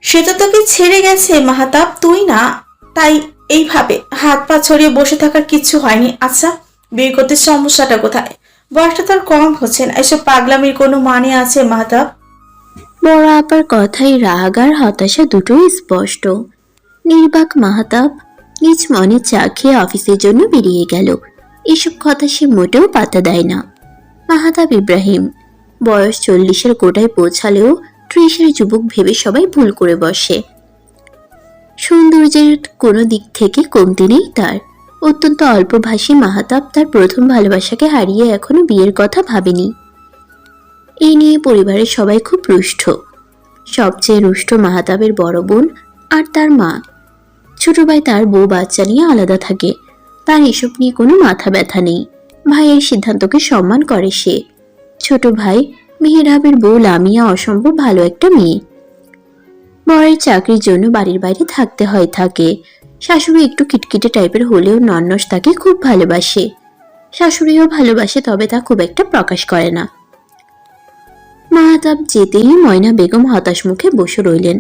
সে তো তোকে ছেড়ে গেছে মাহাতাব, তুই না। তাই এইভাবে হাত পা ছড়িয়ে বসে থাকার কিছু হয়নি। আচ্ছা, বিয়ে করতে সমস্যাটা কোথায়? বয়সটা তোর কম হচ্ছে না, এসব পাগলামির কোনো মানে আছে মাহাতাব? বড় আপার কথায় রাগ আর হতাশা দুটোই স্পষ্ট। নির্বাক মাহতাব নিজ মনে চা খেয়ে অফিসের জন্য বেরিয়ে গেল। এসব কথা সে মোটেও পাত্তা দেয় না। মাহতাব ইব্রাহিম বয়স 40-এর কোটায় পৌঁছালেও 30-এর যুবক ভেবে সবাই ভুল করে বসে। সৌন্দর্যের কোনো দিক থেকে কমতি নেই তার। অত্যন্ত অল্পভাষী মাহতাব তার প্রথম ভালোবাসাকে হারিয়ে এখনো বিয়ের কথা ভাবেনি। এই নিয়ে পরিবারের সবাই খুব রুষ্ট। সবচেয়ে রুষ্ট মাহতাবের বড় বোন আর তার মা। ছোট ভাই তার বউ বাচ্চা নিয়ে আলাদা থাকে, তার এসব নিয়ে কোনো মাথা ব্যথা নেই। ভাইয়ের সিদ্ধান্তকে সম্মান করে সে। ছোট ভাই মেহেরাবের বউ লামিয়া অসম্ভব ভালো একটা মেয়ে। বরের চাকরির জন্য বাড়ির বাইরে থাকতে হয় থাকে। শাশুড়ি একটু কিটকিটে টাইপের হলেও নন্নস তাকে খুব ভালোবাসে। শাশুড়িও ভালোবাসে, তবে তা খুব একটা প্রকাশ করে না। মাহতাব যেতেই ময়না বেগম হতাশ মুখে বসে রইলেন।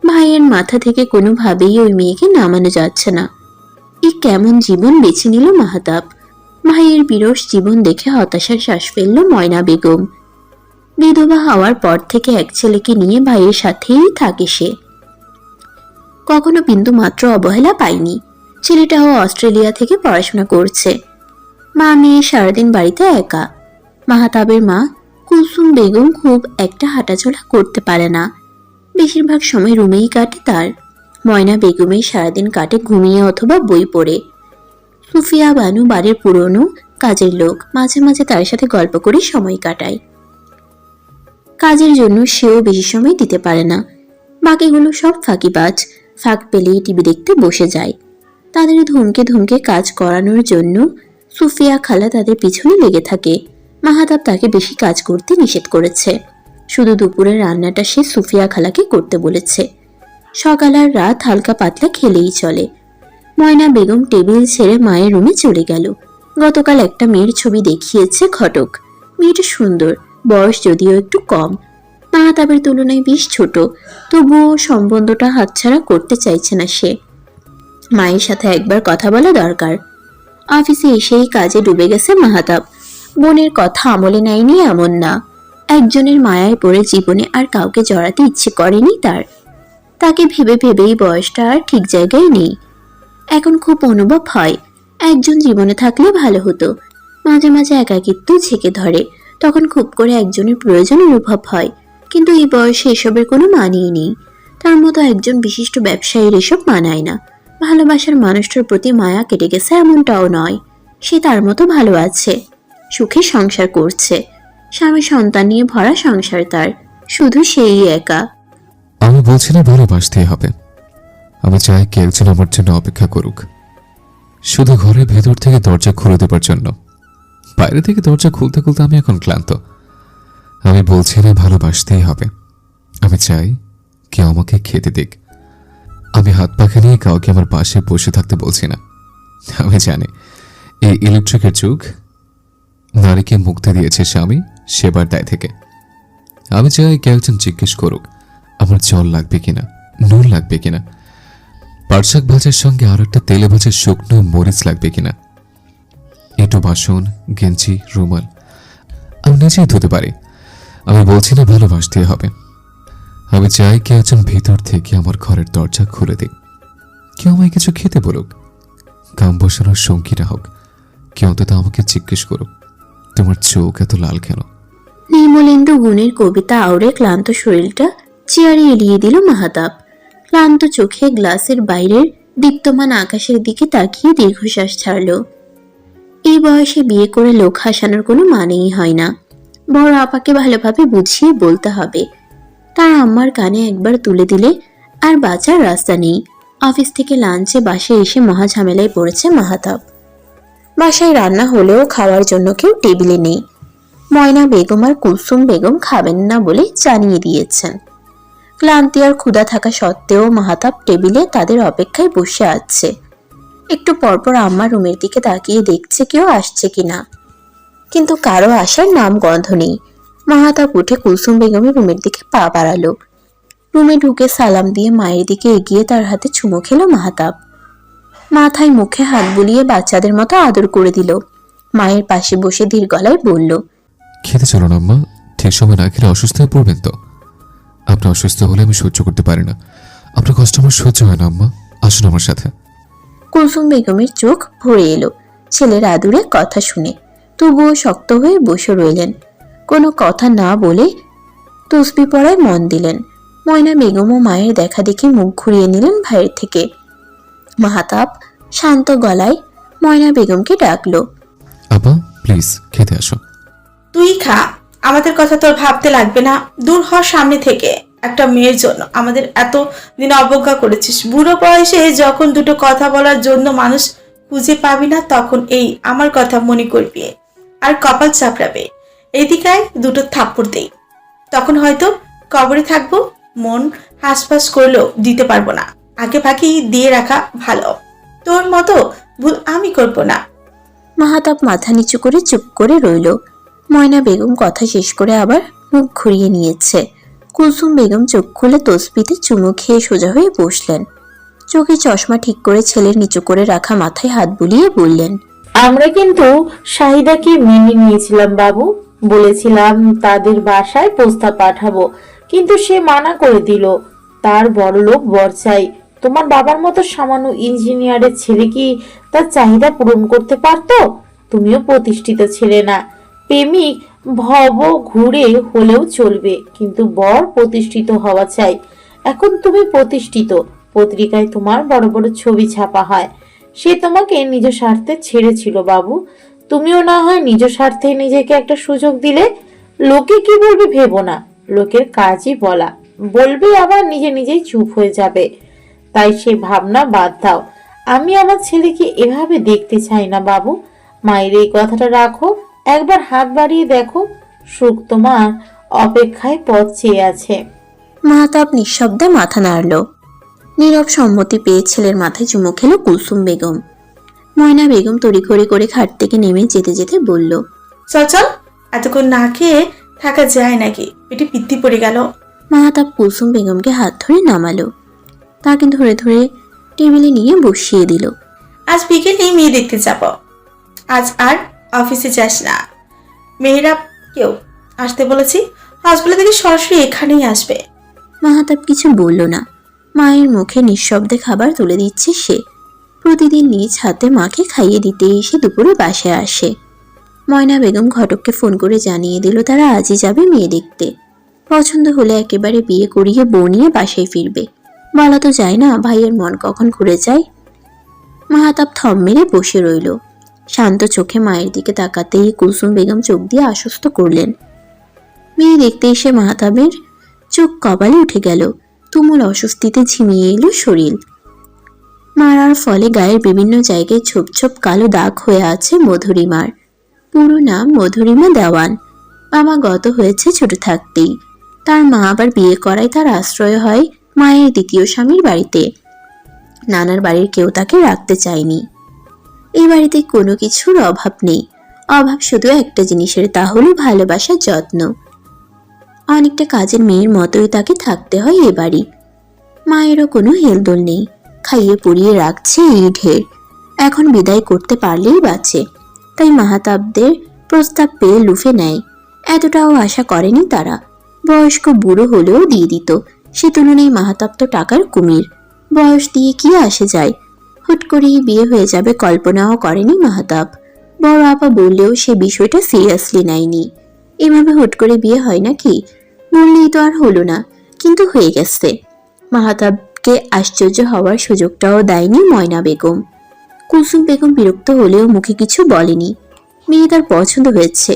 ভাইয়ের মাথা থেকে কোনোভাবেই ওই মেয়েকে নামানো যাচ্ছে না। এই কেমন জীবন বেছে নিল মাহতাব। ভাইয়ের বিরস জীবন দেখে হতাশার শ্বাস ফেলল ময়না বেগম। বিধবা হওয়ার পর থেকে এক ছেলেকে নিয়ে ভাইয়ের সাথেই থাকে সে। কখনো বিন্দু মাত্র অবহেলা পায়নি। ছেলেটাও অস্ট্রেলিয়া থেকে পড়াশোনা করছে। মা মেয়ে সারাদিন বাড়িতে একা। মাহতাবের মা কুলসুম বেগম খুব একটা হাঁটাচলা করতে পারে না। বেশিরভাগ সময় রুমেই কাটে তার। ময়না বেগমের সারাদিন কাটে ঘুমিয়ে অথবা বই পড়ে। সুফিয়া বানু বাড়ির পুরনো কাজের লোক, মাঝে মাঝে তার সাথে গল্প করে সময় কাটায়। কাজের জন্য সেও বেশি সময় দিতে পারে না। বাকিগুলো সব ফাঁকিবাজ, ফাঁক পেলেই টিভি দেখতে বসে যায়। তাদের ধমকে ধমকে কাজ করানোর জন্য সুফিয়া খালা তাদের পিছনে লেগে থাকে। মাহতাব তাকে বেশি কাজ করতে নিষেধ করেছে। শুধু দুপুরের রান্নাটা সে সুফিয়া খালাকে করতে বলেছে। সকাল আর রাত হালকা পাতলা খেলেই চলে। ময়না বেগম টেবিল ছেড়ে মায়ের রুমে চলে গেল। গতকাল একটা মেয়ের ছবি দেখিয়েছে ঘটক। মেয়েটা সুন্দর, বয়স যদিও একটু কম, মাহতাবের তুলনায় বেশ ছোট। তবুও সম্বন্ধটা হাতছাড়া করতে চাইছে না সে। মায়ের সাথে একবার কথা বলা দরকার। অফিসে এসেই কাজে ডুবে গেছে মাহতাব। বোনের কথা আমলে নেয়নি এমন না। একজনের মায়ায় পড়ে জীবনে আর কাউকে জড়াতে ইচ্ছে করেনি তার। তাকে ভেবে ভেবেই বয়সটা আর ঠিক জায়গায় নেই। এখন খুব অনুভব হয় একজন জীবনে থাকলে ভালো হতো। মাঝে মাঝে একাকিত্ব ঝেঁকে ধরে, তখন খুব করে একজনের প্রয়োজন অনুভব হয়। কিন্তু এই বয়সে এসবের কোনো মানেই নেই। তার মতো একজন বিশিষ্ট ব্যবসায়ীর এসব মানায় না। ভালোবাসার মানুষটার প্রতি মায়া কেটে গেছে এমনটাও নয়। সে তার মতো ভালো আছে, সুখে সংসার করছে। স্বামী সন্তান নিয়ে ভরা সংসার তার, শুধু সেই একা। আমি বলছি না ভালোবাসতেই হবে। আমি চাই কে একজন আমার জন্য অপেক্ষা করুক, শুধু ঘরের ভেতর থেকে দরজা খুলে দেবার জন্য। বাইরে থেকে দরজা খুলতে খুলতে আমি এখন ক্লান্ত। আমি বলছি না ভালোবাসতেই হবে। আমি চাই কেউ আমাকে খেতে দিক। আমি হাত পাখা নিয়ে কাউকে আমার পাশে বসে থাকতে বলছি না। আমি জানি এই ইলেকট্রিকের যুগ, নারীকে মুক্তি দিয়েছে স্বামী সেবার দায় থেকে। আমি চাই কেউ একজন জিজ্ঞেস করুক আমার জল লাগবে কিনা, নুন লাগবে কিনা, পাটশাক ভাজার সঙ্গে আর একটা তেলে ভাজার শুকনো মরিচ লাগবে কিনা। এঁটো বাসন, গেঞ্জি, রুমাল আমি নিজেই ধুতে পারি। আমি বলছি না ভালোবাসতেই হবে। আমি চাই কেউ একজন ভিতর থেকে আমার ঘরের দরজা খুলে দিক। কেউ আমায় কিছু খেতে বলুক, কাম বসানোর সঙ্গীরা হোক। কেউ অন্তত আমাকে জিজ্ঞেস করুক তোমার চোখ এত লাল কেন। নির্মলেন্দু গুণের কবিতা আওড়ে ক্লান্ত শরীরটা চেয়ারে এলিয়ে দিল মাহতাব। ক্লান্ত চোখে গ্লাসের বাইরের দীপ্তমান আকাশের দিকে তাকিয়ে দীর্ঘশ্বাস ছাড়ল। এই বয়সে বিয়ে করে লোক হাসানোর কোনো মানেই হয় না। বড় আপাকে ভালোভাবে বুঝিয়ে বলতে হবে। তার আম্মার কানে একবার তুলে দিলে আর বাঁচার রাস্তা নেই। অফিস থেকে লাঞ্চে বাসায় এসে মহা ঝামেলায় পড়েছে মাহতাব। বাসায় রান্না হলেও খাওয়ার জন্য কেউ টেবিলে নেই। ময়না বেগম আর কুলসুম বেগম খাবেন না বলে জানিয়ে দিয়েছেন। ক্লান্তি আর ক্ষুধা থাকা সত্ত্বেও মাহতাব টেবিলে তাদের অপেক্ষায় বসে আছে। একটু পরপর আম্মা রুমের দিকে তাকিয়ে দেখছে কেউ আসছে কিনা, কিন্তু কারো আসার নাম গন্ধ নেই। মাহতাব উঠে কুলসুম বেগমের রুমের দিকে পা বাড়ালো। রুমে ঢুকে সালাম দিয়ে মায়ের দিকে এগিয়ে তার হাতে চুমো খেলো মাহাতাব। মাথায় মুখে হাত বুলিয়ে বাচ্চাদের মতো আদর করে দিল। মায়ের পাশে বসে ধীর গলায় বলল, খেতে চলুন আম্মা, ঠিক সময় না খেলে অসুস্থ হয়ে পড়বেন তো। আপনি অসুস্থ হলে আমি সহ্য করতে পারি না, আপনার কষ্ট আমার সহ্য হয় না আম্মা, আসুন আমার সাথে। কুলসুম বেগমের চোখ ভরে এলো ছেলের আদুরে কথা শুনে, তবুও শক্ত হয়ে বসে রইলেন। কোনো কথা না বলে তসবি পড়ায় মন দিলেন। ময়না বেগমও মায়ের দেখা দেখি মুখ ঘুরিয়ে নিলেন ভাইয়ের থেকে। মাহাতাব শান্ত গলায় ময়না বেগমকে ডাকলো। আব্বা প্লিজ খেতে আসো। তুই খা, আমাদের কথা তোর ভাবতে লাগবে না। দূর হ সামনে থেকে। একটা মেয়ের জন্য আমাদের এত দিন অবজ্ঞা করেছিস। বুড়ো বয়সে যখন দুটো কথা বলার জন্য মানুষ খুঁজে পাবি না, তখন এই আমার কথা মনে করবি আর কপাল চাপড়াবে। এদিকায় দুটো থাপ্পড় দেই, তখন হয়তো কবরে থাকবো। মন হাসপাস করলেও দিতে পারবো না, আগে ভাগে দিয়ে রাখা ভালো। তোর মতো ভুল আমি করবো না। মাহাতাব মাথা নিচু করে চুপ করে রইল। ময়না বেগম কথা শেষ করে আবার মুখ ঘুরিয়ে নিয়েছে। কুলসুম বেগম চোখ খুলে তসবিতে চুমু খেয়ে সোজা হয়ে বসলেন। চোখে চশমা ঠিক করে ছেলের নিচু করে রাখা মাথায় হাত বুলিয়ে বললেন, আমরা কিন্তু শাহিদাকে মেনে নিয়েছিলাম বাবু, বলেছিলাম তাদের বাসায় প্রস্তাব পাঠাবো, কিন্তু সে মানা করে দিল। তার বড়লোক বর চাই। তোমার বাবার মতো সামান্য ইঞ্জিনিয়ারের ছেলে কি তার চাহিদা পূরণ করতে পারতো? তুমিও প্রতিষ্ঠিত ছেলে না, প্রেমিক ভব ঘুরে হলেও চলবে, কিন্তু বর প্রতিষ্ঠিত হওয়া চাই। এখন তুমি প্রতিষ্ঠিত, পত্রিকায় তোমার বড় বড় ছবি ছাপা হয়। সে তোমাকে নিজ স্বার্থে ছেড়েছিল বাবু, তুমিও না হয় নিজ স্বার্থে নিজেকে একটা সুযোগ দিলে। লোকে কি বলবে ভেবো না, লোকের কাজই বলা, বলবে আবার নিজে নিজেই চুপ হয়ে যাবে। তাই সে ভাবনা বাদ দাও। আমি আমার ছেলেকে এভাবে দেখতে চাই না বাবু। মায়ের এই কথাটা রাখো, একবার হাত বাড়িয়ে দেখো, সুখ তোমার অপেক্ষায় পথ চেয়ে আছে। মাহাতাব নিঃশব্দে মাথা নাড়ল। নীরব সম্মতি পেয়ে ছেলের মাথায় চুমু খেলো কুলসুম বেগম। ময়না বেগম তড়িঘড়ি করে খাট থেকে নেমে যেতে যেতে বলল, চল চল, এতক্ষণ না খেয়ে থাকা যায় নাকি? পেটে পিত্তি পড়ে গেল। মাহাতাব কুলসুম বেগমকে হাত ধরে নামালো, তাকে ধরে ধরে টেবিলে নিয়ে বসিয়ে দিল। আজ বিকেলে মেয়ে দেখতে যাব। আজ আর অফিসে যাস না। মেয়েরা কেউ আসতে বলেছি, হসপিটাল থেকে সরাসরি এখানেই আসবে। মাহাতাব কিছু বলল না। মায়ের মুখে নিঃশব্দে খাবার তুলে দিচ্ছে সে। প্রতিদিন নিজ হাতে মাকে খাইয়ে দিতে এসে দুপুরে বাসায় আসে। ময়না বেগম ঘটককে ফোন করে জানিয়ে দিল তারা আজই যাবে মেয়ে দেখতে। পছন্দ হলে একেবারে বিয়ে করিয়ে বউ নিয়ে বাসায় ফিরবে। বলা তো যায় না ভাইয়ের মন কখন ঘুরে যায়। মাহাতাব থম মেরে বসে রইল। শান্ত চোখে মায়ের দিকে তাকাতেই কুলসুম বেগম চোখ দিয়ে আশ্বস্ত করলেন। মেয়ে দেখতে এসে মাহাতাবের চোখ কপালে উঠে গেল। তুমুল অস্বস্তিতে ঝিমিয়ে এলো শরীর। মারার ফলে গায়ের বিভিন্ন জায়গায় ছোপ ছোপ কালো দাগ হয়ে আছে মধুরিমার। পুরো নাম মধুরিমা দেওয়ান। মামা গত হয়েছে ছোট থাকতেই। তার মা আবার বিয়ে করায় তার আশ্রয় হয় মায়ের দ্বিতীয় স্বামীর বাড়িতে। নানার বাড়ির কেউ তাকে রাখতে চায়নি। এই বাড়িতে কোনো কিছুর অভাব নেই, অভাব শুধু একটা জিনিসের, তা হলো ভালোবাসার যত্ন। অনেকটা কাজের মেয়ের মতোই তাকে থাকতে হয় এ বাড়ি। মায়েরও কোনো হেলদোল নেই, খাইয়ে পরিয়ে রাখছে এই ঢের। এখন বিদায় করতে পারলেই বাঁচে। তাই মাহাতাবদের প্রস্তাব পেয়ে লুফে নেয়। এতটাও আশা করেনি তারা। বয়স্ক বুড়ো হলেও দিয়ে দিত। সে তুলনায় মাহাতাব তো টাকার কুমির। বয়স দিয়ে কি আসে যায়? হুট করেই বিয়ে হয়ে যাবে কল্পনাও করেনি মাহাতাব। বড় আপা বললেও সে বিষয়টা সিরিয়াসলি নেয়নি। এভাবে হুট করে বিয়ে হয় নাকি? বললেই তো আর হলো না, কিন্তু হয়ে গেছে। মাহাতাবকে আশ্চর্য হওয়ার সুযোগটাও দেয়নি ময়না বেগম। কুলসুম বেগম বিরক্ত হলেও মুখে কিছু বলেনি। মেয়ে তার পছন্দ হয়েছে।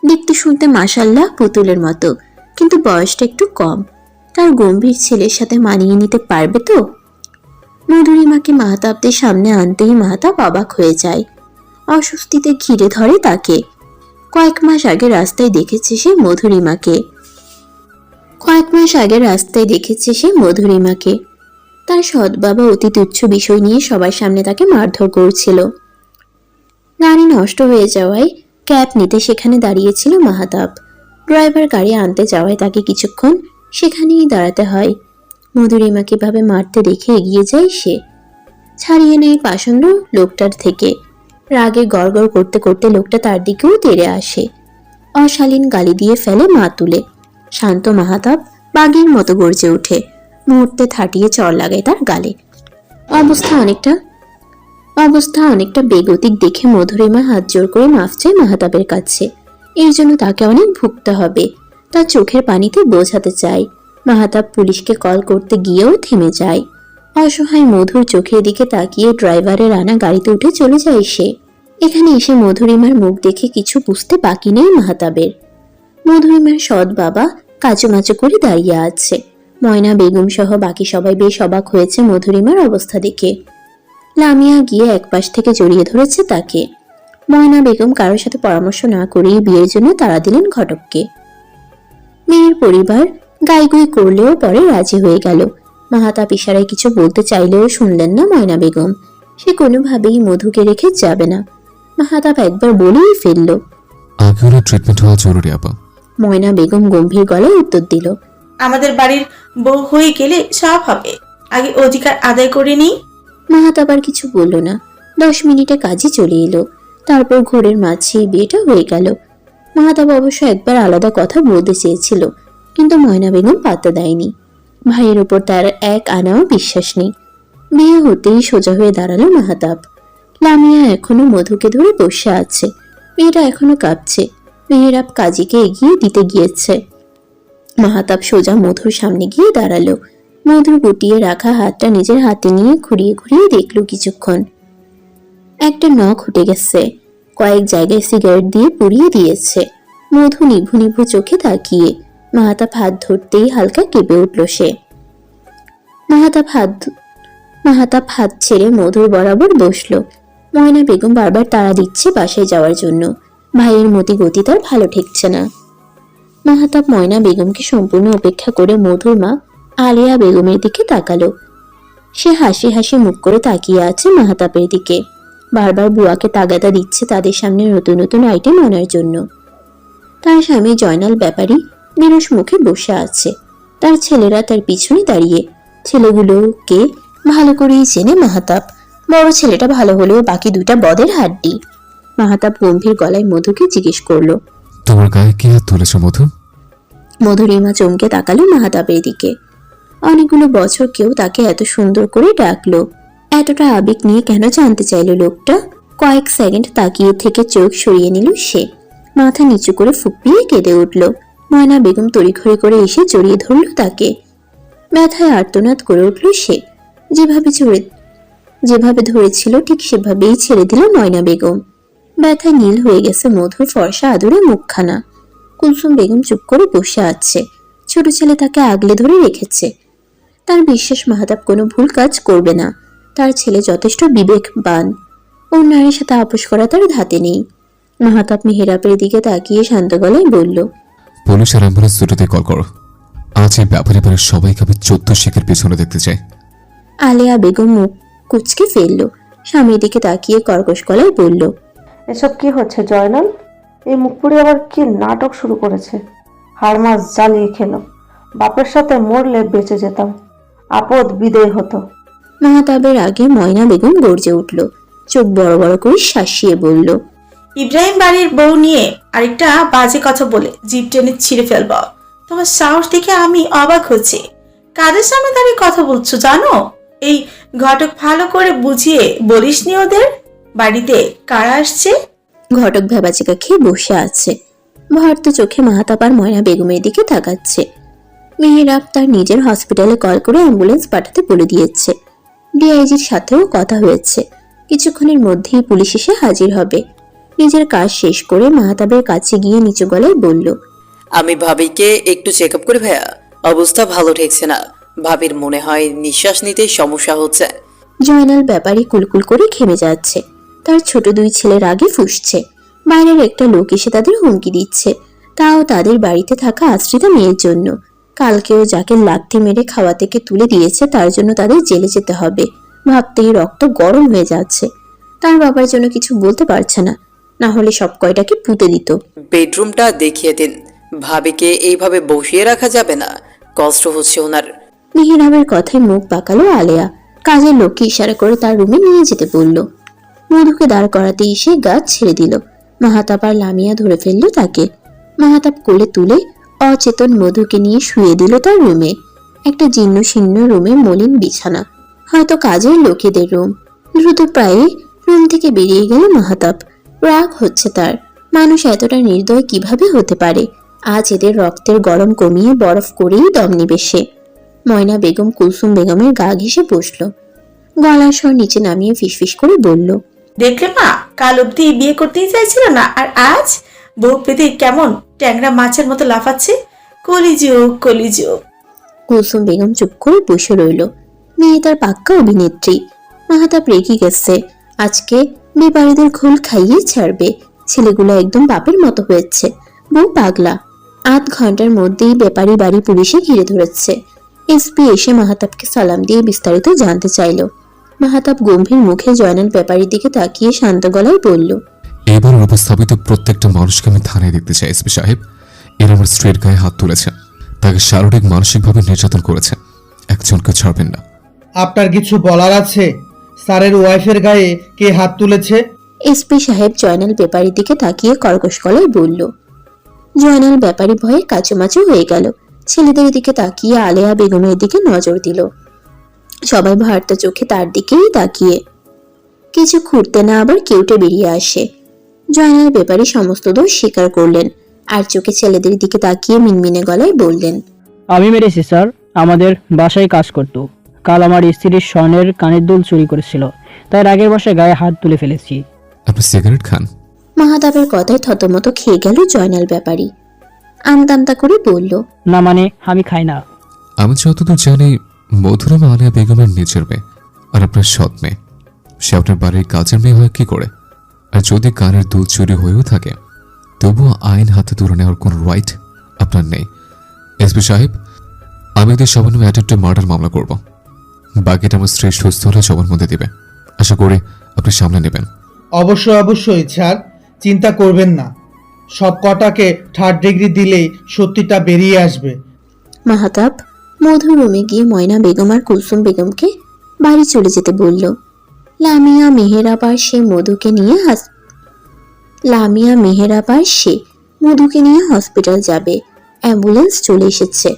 দেখতে শুনতে মাশাল্লাহ পুতুলের মতো, কিন্তু বয়সটা একটু কম। তার গম্ভীর ছেলের সাথে মানিয়ে নিতে পারবে তো? মধুরিমাকে মাহাতাবদের সামনে আনতেই মাহাতাব অবাক হয়ে যায়। অস্বস্তিতে ঘিরে ধরে তাকে। কয়েক মাস আগে রাস্তায় দেখেছে সে মধুরিমাকে। তার সৎ বাবা অতি তুচ্ছ বিষয় নিয়ে সবার সামনে তাকে মারধর করছিল। গাড়ি নষ্ট হয়ে যাওয়ায় ক্যাব নিতে সেখানে দাঁড়িয়েছিল মাহাতাব। ড্রাইভার গাড়ি আনতে যাওয়ায় তাকে কিছুক্ষণ সেখানেই দাঁড়াতে হয়। মধুরিমা কিভাবে মারতে দেখে এগিয়ে যায় সে, ছাড়িয়ে নেয় পাষণ্ড লোকটার থেকে। রাগে গড়গড় করতে করতে লোকটা তার দিকেও তেড়ে আসে, অশালীন গালি দিয়ে ফেলে মা তুলে। শান্ত মাহাতাব বাঘের মতো গর্জে ওঠে, মুহূর্তে থাটিয়ে চড় লাগায় তার গালে। অবস্থা অনেকটা বেগতিক দেখে মধুরিমা হাত জোর করে মাফ চায় মাহাতাবের কাছে। এর জন্য তাকে অনেক ভুগতে হবে, তার চোখের পানিতে বোঝাতে চায়। মাহাতাব পুলিশকে কল করতে গিয়েও থেমে যায়। অসহায় মধুর চোখের দিকে তাকিয়ে ড্রাইভারের আনা গাড়িতে উঠে চলে যায় সে। এখানে এসে মধুরিমার মুখ দেখে কিছু বুঝতে বাকি নেই মাহাতাবের। মধুরিমার সৎ বাবা কাচুমাচু করে দাঁড়িয়ে আছে। ময়না বেগম সহ বাকি সবাই বেশ অবাক হয়েছে মধুরিমার অবস্থা দেখে। লামিয়া গিয়ে একপাশ থেকে জড়িয়ে ধরেছে তাকে। ময়না বেগম কারোর সাথে পরামর্শ না করেই বিয়ের জন্য তাড়া দিলেন ঘটককে। মেয়ের পরিবার গাইগুই করলেও পরে রাজি হয়ে গেল। মাহাতাব ইশারায় কিছু বলতে চাইলেও শুনলেন না ময়না বেগম। সে কোনোভাবেই মধুকে রেখে যাবে না। মাহাতাব একবার বলেই ফেলল, আগে ওরা ট্রিটমেন্ট হওয়া জরুরি আপা। ময়না বেগম গম্ভীর গলায় উত্তর দিল, আমাদের বাড়ির বউ হয়ে গেলে সব হবে, আগে অধিকার আদায় করে নিই। মাহাতাব আর কিছু বলল না। 10 মিনিটে কাজে চলে এলো। তারপর ঘোরের মাঝে বিয়েটা হয়ে গেল। মাহাতাব অবশ্য একবার আলাদা কথা বলতে চেয়েছিল, কিন্তু ময়না বেগম পাত্তা দেয়নি। ভাইয়ের উপর তার এক আনাও বিশ্বাস নেই। বিয়ে হতেই সোজা হয়ে দাঁড়ালো মাহাতাব। লামিয়া এখনো মধুকে ধরে বসে আছে। মেয়েটা এখনো কাঁপছে। মেহেরাব কাজীকে এগিয়ে দিতে গিয়েছে। মাহাতাব সোজা মধুর সামনে গিয়ে দাঁড়ালো। মধুর গুটিয়ে রাখা হাতটা নিজের হাতে নিয়ে ঘুরিয়ে ঘুরিয়ে দেখলো কিছুক্ষণ। একটা নখ উঠে গেছে। কয়েক জায়গায় সিগারেট দিয়ে পুড়িয়ে দিয়েছে। মধু নিভু নিভু চোখে তাকিয়ে। মাহাতাব হাত ধরতেই হালকা কেঁপে উঠল সে। মাহাতাব হাত ছেড়ে মধুর বরাবর বসলো। ময়না বেগম বারবার তাড়া দিচ্ছে বাসায় যাওয়ার জন্য। ভাইয়ের মতি গতি তার ভালো ঠেকছে না। মাহাতাব ময়না বেগমকে সম্পূর্ণ উপেক্ষা করে মধুর মা আলিয়া বেগমের দিকে তাকালো। সে হাসি হাসি মুখ করে তাকিয়ে আছে মাহাতাবের দিকে। বারবার বুয়াকে তাগাদা দিচ্ছে তাদের সামনে নতুন নতুন আইটেম আনার জন্য। তার স্বামী জয়নাল ব্যাপারী নিরস মুখে বসে আছে। তার ছেলেরা তার পিছনে দাঁড়িয়ে। ছেলেগুলোকে ভালো করেই চেনে মাহাতাব। বড় ছেলেটা ভালো হলেও বাকি দুটা বদের হাড্ডি। মাহাতাব গম্ভীর গলায় মধুকে জিজ্ঞেস করলো, তোমার গায়ে কে হাত তুলেছে মধু? মধুরিমা চমকে তাকালো মাহাতাবের দিকে। অনেকগুলো বছর কেউ তাকে এত সুন্দর করে ডাকলো, এতটা আবেগ নিয়ে কেন জানতে চাইলো লোকটা। কয়েক সেকেন্ড তাকিয়ে থেকে চোখ সরিয়ে নিল সে। মাথা নিচু করে ফুপিয়ে কেঁদে উঠল। ময়না বেগম তড়িঘড়ি করে এসে জড়িয়ে ধরল তাকে। ব্যথায় আর্তনাদ করে উঠল সে। যেভাবে ধরেছিল ঠিক সেভাবেই ছেড়ে দিল ময়না বেগম। ব্যথায় নীল হয়ে গেছে মধুর ফর্সা আদুরে মুখখানা। কুলসুম বেগম চুপ করে বসে আছে। ছোট ছেলে তাকে আগলে ধরে রেখেছে। তার বিশ্বাস মাহাতাব কোনো ভুল কাজ করবে না। তার ছেলে যথেষ্ট বিবেকবান। ওর নারীর সাথে আপোষ করা তার ধাতে নেই। মাহাতাব মেহেরাবের দিকে তাকিয়ে শান্ত গলায় বলল, পুলিশ আর অ্যাম্বুলেন্স দুটোতে কল করো। আজ এই ব্যাপারে বাড়ির সবাইকে আমি 14 শিখের পিছনে দেখতে চাই। আলিয়া বেগম মুখ কুচকে ফেলল। স্বামীর দিকে তাকিয়ে কর্কশ গলায় বলল, এসব কি হচ্ছে জয়নাল? এই মুখপুরি আবার কি নাটক শুরু করেছে? হাড় মাছ জ্বালিয়ে খেলো। বাপের সাথে মরলে বেঁচে যেতাম, আপদ বিদেয় হতো। মাহাতাবের আগে ময়না বেগম গর্জে উঠল। চোখ বড় বড় করে শাসিয়ে বলল, ইব্রাহিম বাড়ির বউ নিয়ে আরেকটা বাজে কথা বলে জিভ টেনে ছিঁড়ে ফেলবো। তোমার সাহস দেখে আমি অবাক হচ্ছি। কাদের সামনে দাঁড়িয়ে কথা বলছো জানো? এই ঘটক ভালো করে বুঝিয়ে বলিসনি ওদের বাড়িতে কারা আসছে? ঘটক ভেবাচিকা খেয়ে বসে আছে। ভয়ার্ত চোখে মাহাতাব আর ময়না বেগমের দিকে তাকাচ্ছে। মেহেরাব তার নিজের হসপিটালে কল করে অ্যাম্বুলেন্স পাঠাতে বলে দিয়েছে। ডিআইজির সাথেও কথা হয়েছে। কিছুক্ষণের মধ্যেই পুলিশ এসে হাজির হবে। নিজের কাজ শেষ করে মাহাতাবের কাছে গিয়ে নিচু গলায় বলল, আমি ভাবিকে একটু চেক আপ করি ভাইয়া, অবস্থা ভালো ঠেকছে না। ভাবির মনে হয় নিঃশ্বাস নিতে সমস্যা হচ্ছে। জয়নাল ব্যাপারী কুলকুল করে খেমে যাচ্ছে। তার ছোট 2 ছেলের আগে ফুঁসছে। বাইরের একটা লোক এসে তাদের হুমকি দিচ্ছে, তাও তাদের বাড়িতে থাকা আশ্রিতা মেয়ের জন্য। কালকেও যাকে লাথি মেরে খাওয়া থেকে তুলে দিয়েছে তার জন্য তাদের জেলে যেতে হবে। ভাবতেই রক্ত গরম হয়ে যাচ্ছে। তার বাবার জন্য কিছু বলতে পারছে না, না হলে সব কয়টাকে পুঁতে দিত। বেডরুমটা দেখিয়ে দিন। ভাবিকে এইভাবে বসিয়ে রাখা যাবে না, কষ্ট হচ্ছে ওনার। মেহেরাবের কথায় মুখ বাঁকালো আলেয়া। কাজের লোককে ইশারা করে তার রুমে নিয়ে যেতে বলল। মধুকে দাঁড় করাতে এসে গাছ ছেড়ে দিল। মাহাতাব আর লামিয়া ধরে ফেললো তাকে। মাহাতাব কোলে তুলে অচেতন মধুকে নিয়ে শুয়ে দিল তার রুমে। একটা জীর্ণ শীর্ণ রুমে মলিন বিছানা, হয়তো কাজের লোকেদের রুম। দ্রুত পায়ে রুম থেকে বেরিয়ে গেল মাহাতাব। রাগ হচ্ছে তার, মানুষ এতটা নির্দয় কিভাবে হতে পারে। আজ এদের রক্তের গরম কমিয়ে বরফ করেই দম নিবে সে। ময়না বেগম কুলসুম বেগমের গা ঘেঁষে বসল। গলার স্বর নিচে নামিয়ে ফিসফিস করে বলল, দেখলে মা, কাল অব্দি বিয়ে করতেই চাইছিল না, আর আজ বউ পেতে কেমন ট্যাংরা মাছের মতো লাফাচ্ছে। কলিযুগ কলিযুগ। কুলসুম বেগম চুপ করে বসে রইল। মেয়ে তার পাক্কা অভিনেত্রী। মাহাতাব রেগে গেছে, আজকে বেপারীদের ঘোল খাইয়ে ছাড়বে। ছেলেগুলো একদম বাপের মতো হয়েছে, বউ পাগলা। আধ ঘন্টার মধ্যেই বেপারি বাড়ি পুলিশে ঘিরে ধরেছে। এসপি এসে মাহাতাবকে সালাম দিয়ে বিস্তারিত জানতে চাইল। মাহাতাব গম্ভীর মুখে জয়নাল ব্যাপারীর দিকে তাকিয়ে শান্ত গলায় বলল, এবার উপস্থাপিত প্রত্যেকটা মানুষকে আমি থানায় দেখতে চাই এসপি সাহেব। এরা আমার স্ত্রীর গায়ে হাত তুলেছে, তাকে শারীরিক মানসিকভাবে নির্যাতন করেছে। একজনকে ছাড়বেন না। আপনার কিছু বলার আছে? স্যারের ওয়াইফের গায়ে কে হাত তুলেছে? এসপি সাহেব জয়নাল ব্যাপারীর দিকে তাকিয়ে কর্কশ গলায় বলল। জয়নাল ব্যাপারী ভয়ে কাচুমাচু হয়ে গেল। ছেলেদের দিকে তাকিয়ে আলেয়া বেগমের দিকে নজর দিল। সবাই ভারত চোখে তার দিকেই তাকিয়ে। কিছু খুঁড়তে না আবার কেউটে বেরিয়ে আসে। জয়নাল ব্যাপারী সমস্ত দোষ স্বীকার করলেন, আর চোখে ছেলেদের দিকে তাকিয়ে মিনমিনে গলায় বললেন, আমি মেরেছি স্যার, আমাদের বাসায় কাজ করত। কাল আমার স্ত্রীর স্বর্ণের কানের দুল চুরি করেছিল, তাই রাগের বশে গায়ে হাত তুলে ফেলেছি। আপনি সিগারেট খান? মাহাতাবের কথায় থতমত খেয়ে গেল জয়নাল ব্যাপারী। আমতামতা করে বলল, না মানে আমি খাই না। আমি যতদূর জানি মধুরমা আলিয়া বেগমের নিজের মেয়ে, আর আপনার সৎ মেয়ে। সে আপনার বাড়ির কাজের মেয়ে হয় কি করে? আর যদি কানের দুধ চুরি হয়েও থাকে, তবুও আইন হাতে তুলে নেওয়ার কোনো রাইট আপনার নেই। এসপি সাহেব, আমি এদের সবার নামে অ্যাটেম্পটেড মার্ডার মামলা করব। বাকিটা আমার স্ত্রী সুস্থ হলে সবার মধ্যে দিবে। আশা করি আপনি সামনে নেবেন। অবশ্যই স্যার, চিন্তা করবেন না। সব কটাকে 3rd ডিগ্রি দিলেই সত্যিটা বেরিয়ে আসবে। মাহাতাব মধু রুমে গিয়ে ময়না বেগম আর কুলসুম বেগমকে বাড়ি চলে যেতে বলল। লামিয়া মেহেরাবার সে মধুকে নিয়ে হসপিটাল যাবে। অ্যাম্বুলেন্স চলে এসেছে,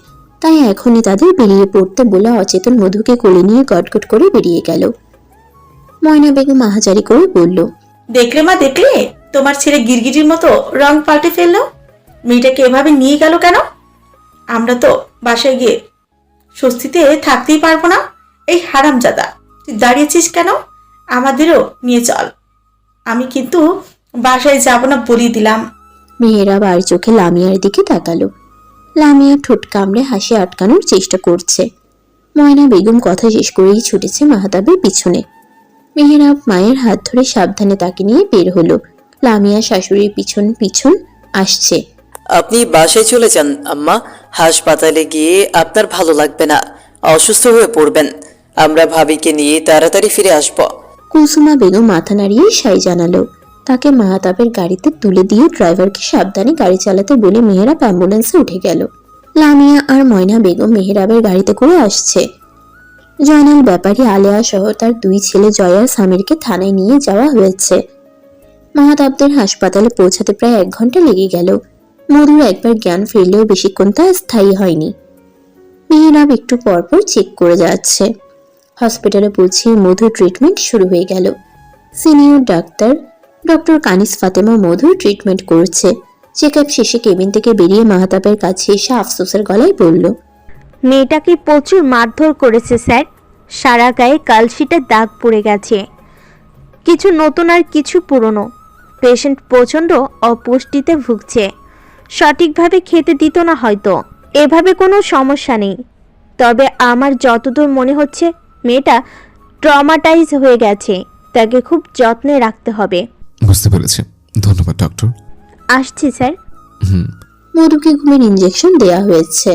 তাই এখনই তাদের বেরিয়ে পড়তে বলে অচেতন মধুকে কোলে নিয়ে গটগট করে বেরিয়ে গেল। ময়না বেগম আহাজারি করে বলল, দেখলে মা, দেখলে তোমার ছেলে গিরগিটির মতো রং পাল্টে ফেললো। মেয়েটাকে এভাবে নিয়ে গেল কেন? আমরা তো বাসায় গিয়ে স্বস্তিতে থাকতেই পারবো না। এই হারামজাদা, তুই দাঁড়িয়েছিস কেন? আমাদেরও নিয়ে চল। আমি কিন্তু বাসায় যাব না বলিয়ে দিলাম। মেহেরাব আর চোখে লামিয়ার দিকে তাকালো। লামিয়া ঠোঁট কামড়ে হাসি আটকানোর চেষ্টা করছে। ময়না বেগম কথা শেষ করেই ছুটেছে মাহাতাবের পিছনে। মেহেরাব মায়ের হাত ধরে সাবধানে তাকে নিয়ে বের হলো। লামিয়া শাশুড়ির পিছন পিছন আসছে। আপনি বাসায় চলে যান আম্মা। হাসপাতালে গিয়ে আপনার ভালো লাগবে না, অসুস্থ হয়ে পড়বেন। আমরা ভাবিকে নিয়ে তাড়াতাড়ি ফিরে আসব। কুলসুমা বেগম মাথা নাড়িয়ে সাই জানালো। তাকে মাহাতাবের গাড়িতে তুলে দিয়ে ড্রাইভারকে সাবধানে গাড়ি চালাতে বলে মেহেরাব অ্যাম্বুলেন্সে উঠে গেল। লামিয়া আর ময়না বেগম মেহেরাবের গাড়িতে করে আসছে। জয়নাল ব্যাপারী আলেয়া সহ তার 2 ছেলে জয় আর সামিরকে থানায় নিয়ে যাওয়া হয়েছে। মাহাতাবদের হাসপাতালে পৌঁছাতে প্রায় 1 ঘন্টা লেগে গেল। মধুর একবার জ্ঞান ফিরলেও বেশিক্ষণ তা স্থায়ী হয়নি। মেহেরাব একটু পরপর চেক করে যাচ্ছে। হসপিটালে পৌঁছে মধুর ট্রিটমেন্ট শুরু হয়ে গেল। সিনিয়র ডক্টর কানিস ফাতেমা মধুর ট্রিটমেন্ট করছে। চেকআপ শেষে কেবিন থেকে বেরিয়ে মাহাতাবের কাছে এসে আফসোসের গলায় বলল, মেয়েটাকে প্রচুর মারধর করেছে স্যার। সারা গায়ে কালশিটের দাগ পড়ে গেছে, কিছু নতুন আর কিছু পুরনো। পেশেন্ট প্রচণ্ড অপুষ্টিতে ভুগছে, সঠিকভাবে খেতে দিত না হয়তো। এভাবে কোনো সমস্যা নেই, তবে আমার যতদূর মনে হচ্ছে মেয়েটা ট্রমাটাইজ হয়ে গেছে। তাকে খুব যত্নে রাখতে হবে। বুঝতে পেরেছি, ধন্যবাদ ডক্টর। আসছি স্যার। মধুকে ঘুমের ইঞ্জেকশন দেয়া হয়েছে।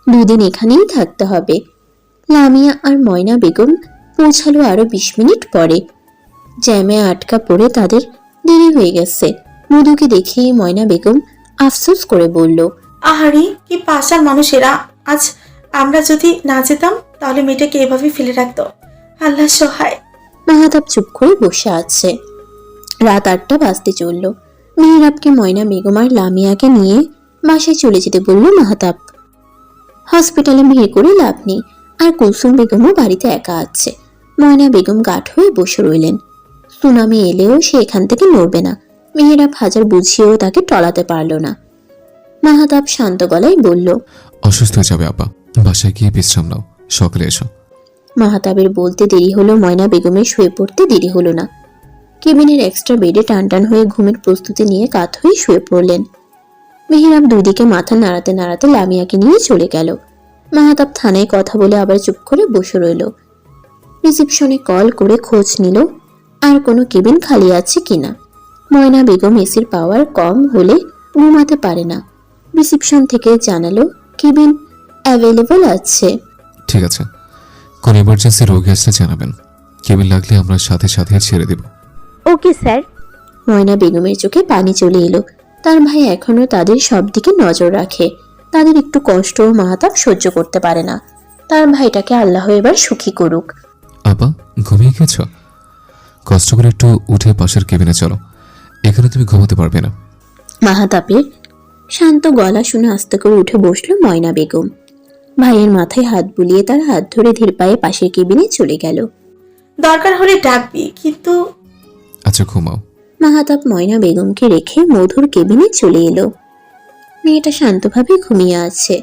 2 দিন এখানেই থাকতে হবে। লামিয়া আর ময়না বেগম পৌঁছালো আরো 20 মিনিট পরে। জ্যামে আটকা পড়ে তাদের দেরি হয়ে গেছে। মধুকে দেখেই ময়না বেগম আফসোস করে বলল, আহারে, কি পাষাণ মানুষেরা। আজ আমরা যদি না যেতাম তাহলে মেয়েটাকে এভাবে ফেলে রাখতো। আল্লাহ সহায়। মাহাতাব চুপ করে বসে আছে। রাত 8টা বাজতে চলল। মেহেরাবকে ময়না বেগম আর লামিয়াকে নিয়ে বাসায় চলে যেতে বলল মাহাতাব। হসপিটালে ভিড় করে লাভ নেই, আর কুলসুম বেগমও বাড়িতে একা আছে। ময়না বেগম গাঢ় হয়ে বসে রইলেন। সুনামি এলেও সে এখান থেকে নড়বে না। মেহেরাব হাজার বুঝিয়েও তাকে টলাতে পারল না। মাহাতাব শান্ত গলায় বলল, অসুস্থ হয়ে যাবে আপা, বাসায় গিয়ে বিশ্রাম নাও, সকালে এসো। মাহাতাবের বলতে দেরি হলো, ময়না বেগমের শুয়ে পড়তে দেরি হলো না। কেবিনের এক্সট্রা বেডে টানটান হয়ে ঘুমের প্রস্তুতি নিয়ে কাত হয়ে শুয়ে পড়লেন। মেহেরাব দুদিকে মাথা নাড়াতে নাড়াতে লামিয়াকে নিয়ে চলে গেল। মাহাতাব থানায় কথা বলে আবার চুপ করে বসে রইল। রিসিপশনে কল করে খোঁজ নিল আর কোনো কেবিন খালি আছে কিনা। ময়না বেগম এসির পাওয়ার কম হলে ঘুমাতে পারে না। রিসিপশন থেকে জানালো কেবিন অ্যাভেলেবল আছে। ঠিক আছে, কোন এমার্জেন্সি রোগী আসলে জানাবেন, কেবিন লাগলে আমরা সাথে সাথে ছেড়ে দেব। Okay sir. ময়না বেগমের চোখে পানি চলে এলো। তার ভাই এখনো তাদের সব দিকে নজর রাখে। তাদের একটু কষ্ট মাহাতাব সহ্য করতে পারে না। তার ভাইটাকে আল্লাহ এবার সুখী করুক। আপা, ঘুমিয়ে গেছ? কষ্ট করে একটু উঠে পাশের কেবিনে চলো, এখানে তুমি ঘুমাতে পারবে না। মাহাতাবের শান্ত গলা শুনে আস্তে করে উঠে বসলো ময়না বেগম। ভাইয়ের মাথায় হাত বুলিয়ে তার হাত ধরে ধীর পায়ে পাশের কেবিনে চলে গেল। দরকার হলে ডাকবি, কিন্তু আচ্ছা ঘুমাও। মাহাতাব ময়না বেগমকে রেখে মধুর কেবিনে চলে এলো। মেয়েটা শান্তভাবে ঘুমিয়ে আছে।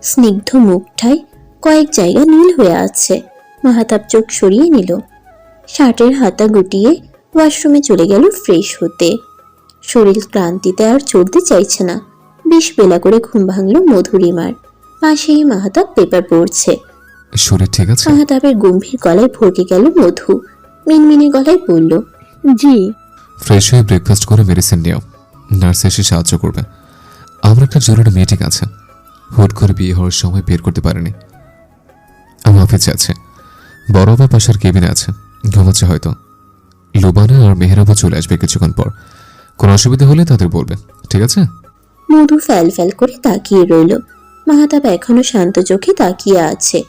স্নিগ্ধ মুখটায় কয়েক জায়গা নীল হয়ে আছে। মাহাতাব চোখ সরিয়ে নিল। শার্টের হাতা গুটিয়ে ওয়াশরুমে চলে গেল ফ্রেশ হতে। শরীর ক্লান্তিতে আর চলতে চাইছে না। বেশ বেলা করে ঘুম ভাঙল মধুরিমার। পাশেই মাহাতাব পেপার পড়ছে। শরীর ঠিক আছে? মাহাতাবের গম্ভীর গলায় ভরকে গেল মধু। মিনমিনে গলায় বলল, জি। ফ্রেশ হয়ে ব্রেকফাস্ট করে মেডিসিন নিও, নার্স এসে সাহায্য করবে। আমার একটা জরুরি মিটিং আছে, হুট করে বিয়ে হওয়ার সময় বের করতে পারিনি। আমার অফিসে আছে, বড় বা পাশের কেবিনে আছে, ঘুমাচ্ছে হয়তো। লুবানা আর মেহেরাবও চলে আসবে কিছুক্ষণ পর, কোনো অসুবিধা হলে তাদের বলবে, ঠিক আছে? মধু ফ্যাল ফ্যাল করে তাকিয়ে রইল। মাহাতাব এখনো শান্ত চোখে তাকিয়ে আছে।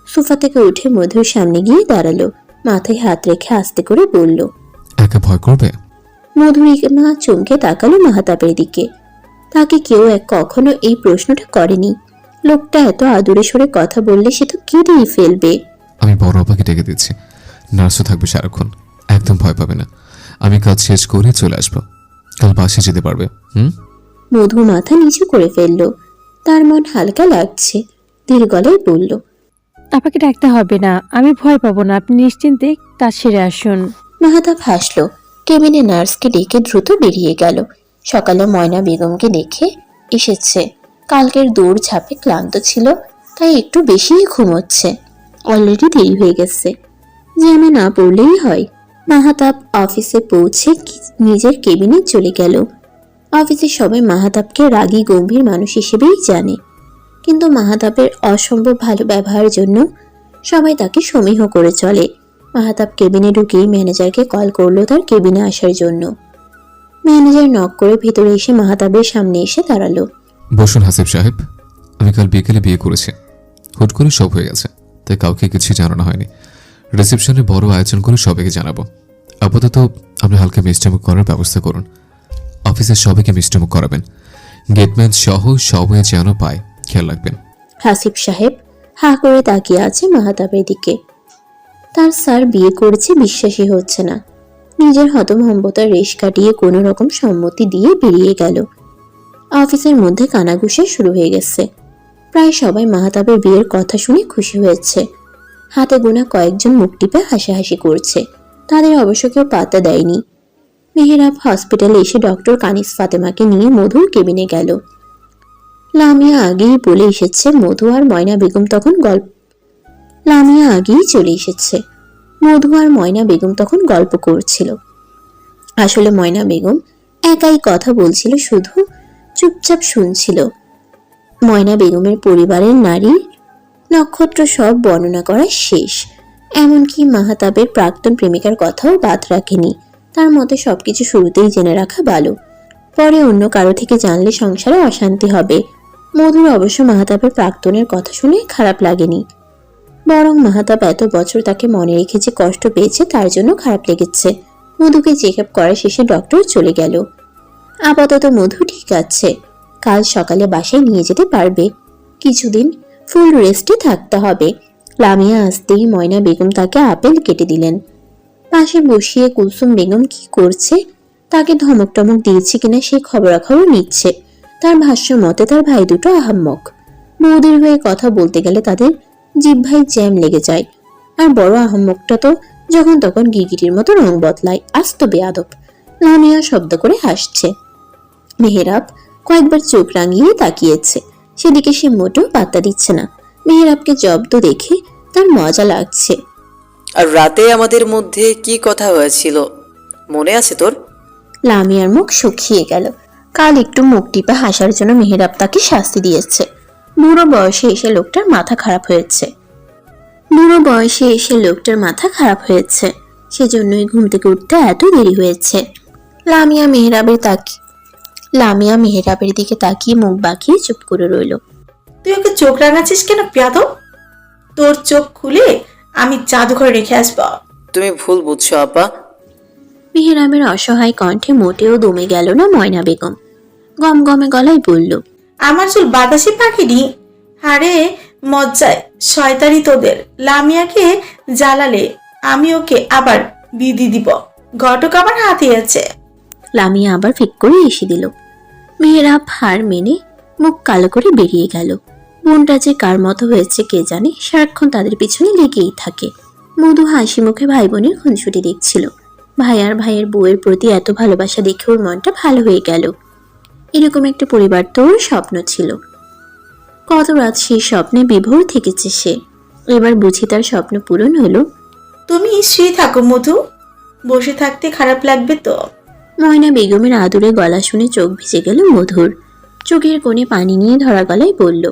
সোফা থেকে উঠে মধুর সামনে গিয়ে দাঁড়ালো। মাথায় হাত রেখে আস্তে করে বলল, একা ভয় করবে? মধুরিমা চমকে তাকালো মাহাতাবের দিকে। তাকে কেউ কখনো এই প্রশ্নটা করেনি। লোকটা এত আদুরে সরে কথা বললে সে তো কেঁদেই ফেলবে। আমি বড় আপাকে ডেকে দিচ্ছি, নার্সও থাকবে সারাক্ষণ, একদম ভয় পাবে না। আমি কাজ শেষ করে চলে আসবো, কাল বাসে যেতে পারবে। মধু মাথা নিচু করে ফেলল। তার মন হালকা লাগছে। ধীর গলায় বলল, আপনাকে ডাকতে হবে না, আমি ভয় পাবো না, আপনি নিশ্চিন্তে কাজ সেরে আসুন। মাহাতাব হাসল। কেবিনে নার্সকে ডেকে দ্রুত বেরিয়ে গেল। সকালে ময়না বেগমকে দেখে এসেছে। কালকের দৌড় ঝাঁপে ক্লান্ত ছিল, তাই একটু বেশিই ঘুমোচ্ছে। অলরেডি দেরি হয়ে গেছে, জ্যামে না পড়লেই হয়। মাহাতাব অফিসে পৌঁছে নিজের কেবিনে চলে গেল। অফিসে সবাই মাহাতাবকে রাগী গম্ভীর মানুষ হিসেবেই জানে, কিন্তু মাহাতাবের অসম্ভব ভালো ব্যবহারের জন্য সবাই তাকে সমীহ করে চলে। মাহাতাব কেবিনে ঢুকেই ম্যানেজারকে কল করলো তার কেবিনে আসার জন্য। ম্যানেজার নক করে ভেতরে এসে মাহাতাবের সামনে এসে দাঁড়ালো। বসুন হাসিব সাহেব, আমি কাল বিকেলে বিয়ে করেছি, হুট করে সব হয়ে গেছে, তাই কাউকে কিছু জানানো হয়নি। রিসেপশনে বড় আয়োজন করে সবাইকে জানাবো। আপাতত আপনি হালকা মিষ্টিমুখ করার ব্যবস্থা করুন। অফিসের সবাইকে মিষ্টিমুখ করাবেন, গেটম্যান সহ সবাই যেন পায়, খেয়াল রাখবেন। হাসিব সাহেব হা করে তাকিয়ে আছে মাহাতাবের দিকে। তার স্যার বিয়ে করেছে বিশ্বাসই হচ্ছে না। নিজের হতভম্বতার রেশ কাটিয়ে কোনো রকম সম্মতি দিয়ে বেরিয়ে গেল। অফিসের মধ্যে কানাঘুষা শুরু হয়ে গেছে। প্রায় সবাই মাহাতাবের বিয়ের কথা শুনে খুশি হয়েছে। হাতে গোনা কয়েকজন মুখ টিপে হাসাহাসি করছে, তাদের অবশ্য কেউ পাত্তা দেয়নি। মেহেরাব হসপিটালে এসে ডক্টর কানিস ফাতেমাকে নিয়ে মধুর কেবিনে গেল। লামিয়া আগেই বলে এসেছে মধু আর ময়না বেগম তখন লামিয়া আগেই চলে এসেছে। মধু আর ময়না বেগম তখন গল্প করছিল। আসলে ময়না বেগম একাই কথা বলছিল, শুধু চুপচাপ শুনছিল। ময়না বেগমের পরিবারের নারী নক্ষত্র সব বর্ণনা করা শেষ, এমনকি মাহাতাবের প্রাক্তন প্রেমিকার কথাও বাদ রাখেনি। তার মতে সবকিছু শুরুতেই জেনে রাখা ভালো, পরে অন্য কারো থেকে জানলে সংসারে অশান্তি হবে। মধুর অবশ্য মাহাতাবের প্রাক্তনের কথা শুনে খারাপ লাগেনি, বরং মাহাতাব এত বছর তাকে মনে রেখে যে কষ্ট পেয়েছে তার জন্য খারাপ লেগেছে। মধুকে চেক আপ করা শেষে ডক্টর চলে গেল। আপাতত মধু ঠিক আছে, কাল সকালে বাসায় নিয়ে যেতে পারবে। কিছুদিন ফুল রেস্টে থাকতে হবে। লামিয়া আসতেই ময়না বেগম তাকে আপেল কেটে দিলেন। পাশে বসিয়ে কুলসুম বেগম কি করছে, তাকে ধমক টমক দিয়েছে কিনা সে খবরাখবর নিচ্ছে। তার ভাষ্য মতে তার ভাই দুটো আহাম্মক, বৌদির হয়ে কথা বলতে গেলে তাদের জিহ্বায় জ্যাম লেগে যায়। আর বড় আহাম্মকটা তো যখন তখন গিরগিটির মতো রং বদলায়, আস্ত বেয়াদব। লামিয়া শব্দ করে হাসছে। মেহেরাব কয়েকবার চোখ রাঙিয়ে তাকিয়েছে, সেদিকে সে মোটেও পাত্তা দিচ্ছে না। মেহেরাবকে জব্দ দেখে তার মজা লাগছে। আর রাতে আমাদের মধ্যে কি কথা হয়েছিল মনে আছে তোর? লামিয়ার মুখ শুকিয়ে গেল। কাল একটু মুখ টিপে হাসার জন্য মেহেরাব তাকে শাস্তি দিয়েছে। বুড়ো বয়সে এসে লোকটার মাথা খারাপ হয়েছে, সেজন্যই ঘুম থেকে উঠতে এত দেরি হয়েছে। লামিয়া মেহেরাবের দিকে তাকিয়ে মুখ বাঁকিয়ে চুপ করে রইল। তুই ওকে চোখ রাঙাচ্ছিস কেন পিয়াদব? তোর চোখ খুলে আমি জাদুঘরে রেখে আসবো। তুমি ভুল বুঝছো আপা। মেহেরাবের অসহায় কণ্ঠে মোটেও দমে গেল না ময়না বেগম। গমগমে গলায় বলল, আমার চুল বাতাসে পাখিনি। হারে মজ্জায় শয়তানি তোদের। লামিয়াকে জ্বালালে আমি ওকে আবার বিধি দিব। ঘটক আমার হাতে আছে। লামিয়া আবার ফিক করে এসে দিল। মেহেরাব হার মেনে মুখ কালো করে বেরিয়ে গেল। বোনটা যে কার মতো হয়েছে কে জানে, সারাক্ষণ তাদের পিছনে লেগেই থাকে। মধু হাসি মুখে ভাই বোনের খুনসুটি দেখছিল। ভাই আর ভাইয়ের বউয়ের প্রতি এত ভালোবাসা দেখে ওর মনটা ভালো হয়ে গেল। এরকম একটা পরিবার তো ওর স্বপ্ন ছিল। কত রাত সেই স্বপ্নে বিভোর থেকেছে সে। এবার বুঝি তার স্বপ্ন পূরণ হলো। তুমি শুয়ে থাকো মধু, বসে থাকতে খারাপ লাগবে তো। ময়না বেগমের আদুরে গলা শুনে চোখ ভিজে গেল মধুর। চোখের কোণে পানি নিয়ে ধরা গলায় বলল,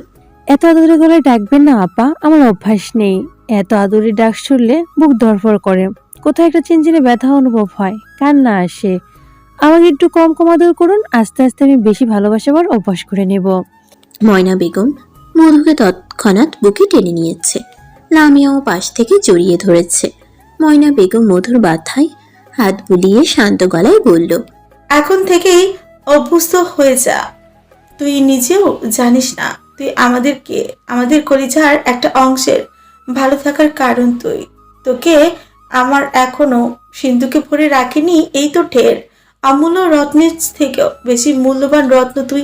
এত আদরে করে ডাকবেন না আপা, আমার অভ্যাস নেই। এত আদরে ডাক শুনলে বুক ধরফর করে, কোথাও একটা চিনচিনে ব্যথা অনুভব হয়, কান্না আসে। আমাকে একটু কম কম আদর করুন, আস্তে আস্তে আমি বেশি ভালোবাসাবার অভ্যাস করে নেব। ময়না বেগম মধুকে তৎক্ষণাৎ বুকে টেনে নিয়েছে। লামিয়াও পাশ থেকে জড়িয়ে ধরেছে। ময়না বেগম মধুর বাথায় হাত বুলিয়ে শান্ত গলায় বলল, এখন থেকেই অভ্যস্ত হয়ে যা। তুই নিজেও জানিস না তুই আমাদের কলিজার একটা অংশের ভালো থাকার কারণ। তোকে আমার এখনো সিন্ধুকে ভরে রাখিনি, এই তো ঢের। অমূল্য রত্নের থেকেও বেশি মূল্যবান রত্ন তুই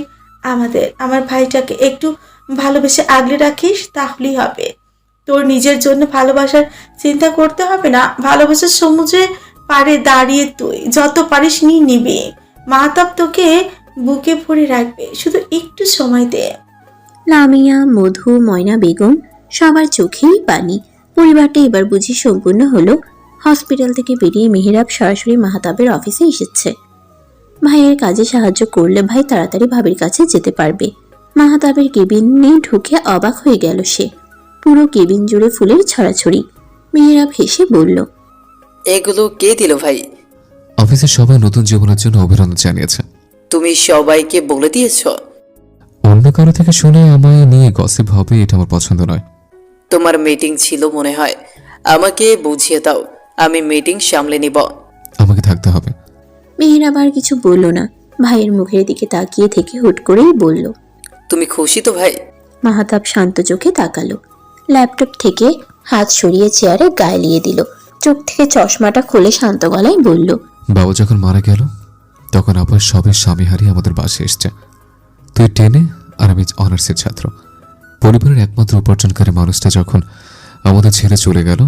আমার ভাইটাকে একটু ভালোবেসে আগলে রাখিস, তাহলেই হবে। তোর নিজের জন্য ভালোবাসার চিন্তা করতে হবে না। ভালোবাসার সমুদ্রে পাড়ে দাঁড়িয়ে তুই যত পারিস নিয়ে নিবি। মাহতাব তোকে বুকে ভরে রাখবে, শুধু একটু সময় দে। লামিয়া, মধু, ময়না বেগম সবার চোখেই পানি। পরিবারটা এবার বুঝি সম্পূর্ণ হলো। হসপিটাল থেকে বেরিয়ে মেহেরাব সরাসরি মাহতাবের অফিসে এসেছে। ভাইয়ের কাজে সাহায্য করলে ভাই তাড়াতাড়ি ভাবির কাছে যেতে পারবে। মাহতাবের কেবিনে ঢুকে অবাক হয়ে গেল সে। পুরো কেবিন জুড়ে ফুলের ছড়াছড়ি। মেহেরাব হেসে বলল, এগুলো কে দিল ভাই? অফিসের সবাই নতুন জীবনের জন্য অভিনন্দন জানিয়েছে। তুমি সবাইকে বলে দিয়েছ? অন্য কারো থেকে শুনে আমায় নিয়ে গসিপ হবে, এটা আমার পছন্দ নয়। তোমার মিটিং ছিল মনে হয়, আমাকে বুঝিয়ে দাও, আমি মিটিং সামলে নিব। আমাকে থাকতে হবে। মেহেরাব আর কিছু বলল না, ভাইয়ের মুখের দিকে তাকিয়ে থেকে হুট করেই বলল, তুমি খুশি তো ভাই? মাহতাব শান্ত চোখে তাকালো। ল্যাপটপ থেকে হাত সরিয়ে চেয়ারে গায়ে দিল। চোখ থেকে চশমাটা খুলে শান্ত গলায় বলল, বাবা যখন মারা গেল তখন আবার সবের স্বামী হারিয়ে আমাদের বাসে এসছে। তুই টেনে আর আমি অনার্সের ছাত্র। পরিবারের একমাত্র উপার্জনকারী মানুষটা যখন আমাদের ছেড়ে চলে গেল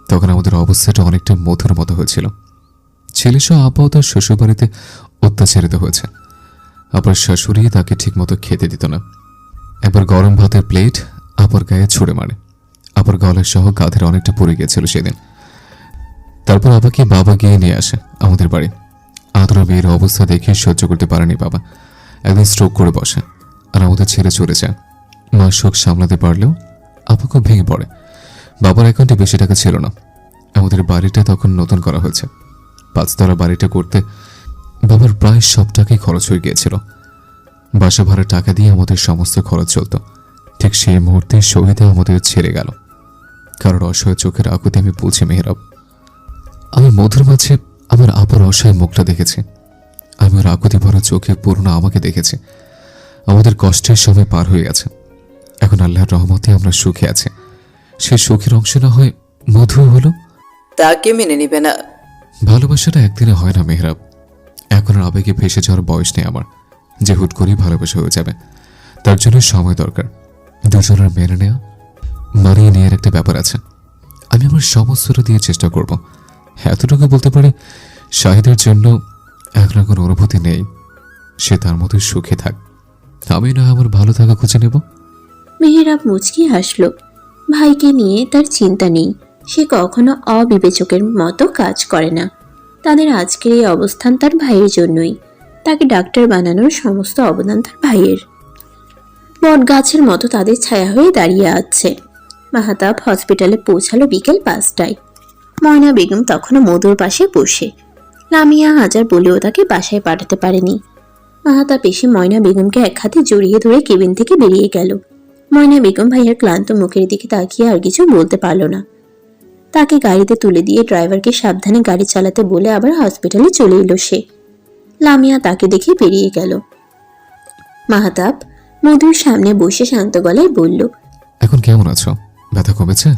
তখন আমাদের অবস্থাটা অনেকটা মধুর মতো হয়েছিল। ছেলেসহ আপাও তার শ্বশুরবাড়িতে অত্যাচারিত হয়েছে। আবার শাশুড়ি তাকে ঠিকমতো খেতে দিত না। একবার গরম ভাতের প্লেট আবার গায়ে ছুঁড়ে মারে। আবার গলার সহ কাঁধের অনেকটা পড়ে গিয়েছিল সেদিন। তারপর আবাকে বাবা গিয়ে নিয়ে আসে আমাদের বাড়ি। আদরা বিয়ের অবস্থা দেখে সহ্য করতে পারেনি বাবা, একদিন স্ট্রোক করে বসে আর আমাদের ছেড়ে চলে যায়। মা শোক সামলাতে পারলেও আপা খুব ভেঙে পড়ে। বাবার অ্যাকাউন্টে বেশি টাকা ছিল না। আমাদের বাড়িটা তখন নতুন করা হয়েছে। 5 তলা বাড়িটা করতে বাবার প্রায় সব টাকাই খরচ হয়ে গিয়েছিল। বাসা ভাড়ার টাকা দিয়ে আমাদের সমস্ত খরচ চলত। ঠিক সেই মুহূর্তে শহীদা আমাদের ছেড়ে গেল। কারোর অসহায় চোখের আকুতি আমি বলছি মেহরাব, আমি মধুর মাঝে আমার আপার অসহায় মুখটা দেখেছি। আমি ওর আকুতি ভরা চোখে পুরনো আমাকে দেখেছি। আমাদের কষ্টের সময় পার হয়ে গেছে। এখন আল্লাহর রহমতে আমরা সুখে আছি। সে সুখের অংশ না হয় মধু হলো। তাকে মেনে নিবে না। ভালোবাসাটা একদিনে হয় না মেহরাব। এখন আর আবেগে ভেসে যাওয়ার বয়স নেই আমার, যে হুট করেই ভালোবাসা হয়ে যাবে। তার জন্য সময় দরকার। দুজনের মেনে নেওয়া, মানিয়ে নেওয়ার একটা ব্যাপার আছে। আমি আমার সমস্তটা দিয়ে চেষ্টা করব। এতটুকু বলতে পারি, শাহিদের জন্য এখন কোনো অনুভূতি নেই। সে তার মতো সুখে থাক, আমি না আমার ভালো থাকা খুঁজে নেব। মেহেরাব মুচকি হাসল। ভাইকে নিয়ে তার চিন্তা নেই। সে কখনো অবিবেচকের মতো কাজ করে না। তাদের আজকের এই অবস্থান তার ভাইয়ের জন্যই। তাকে ডাক্তার বানানোর সমস্ত অবদান তার ভাইয়ের। বট গাছের মতো তাদের ছায়া হয়ে দাঁড়িয়ে আছে। মাহাতাব হসপিটালে পৌঁছালো বিকেল 5টায়। ময়না বেগম তখনও মধুর পাশে বসে। লামিয়া হাজার বলেও তাকে বাসায় পাঠাতে পারেনি। মাহাতাব এসে ময়না বেগমকে এক হাতে জড়িয়ে ধরে কেবিন থেকে বেরিয়ে গেল। ময়না বেগম ভাইয়ের ক্লান্ত মুখের দিকে তাকিয়ে আর কিছু বলতে পারল না। তাকে গাড়িতে তুলে দিয়ে ড্রাইভারকে সাবধানে গাড়ি চালাতে বলে আবার হসপিটালে চলে এলো সে। লামিয়া তাকে দেখে বেরিয়ে গেল। মাহাতাব মধুর সামনে বসে শান্ত গলায় বলল, এখন কেমন আছো? ব্যথা কমেছে?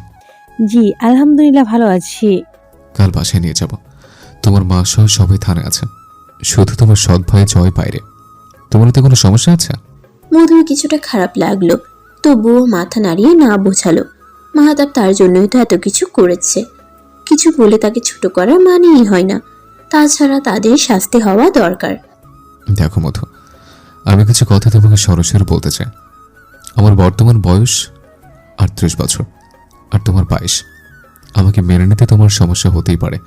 জি আলহামদুলিল্লাহ ভালো আছি। কাল বাসায় নিয়ে যাব। তোমার মা সহ সবাই থানায় আছে। শুধু তোমার সৎ ভাই জয় বাইরে। তোমার তো কোনো সমস্যা আছে? মধুর কিছুটা খারাপ লাগলো, তবুও মাথা নাড়িয়ে না বোঝালো। মাহাতাব তার জন্যই তো এত কিছু করেছে। কিছু বলে তাকে ছোট করার মানেই হয় না। তাছাড়া তাদের শাস্তি হওয়া দরকার। দেখো মধু, আমি কিছু কথা তোমাকে সরাসরি বলতে চাই। আমার বর্তমান বয়স 38 বছর, আর তোমার 22। আমাকে মেনে নিতে তোমার সমস্যা হতেই পারে।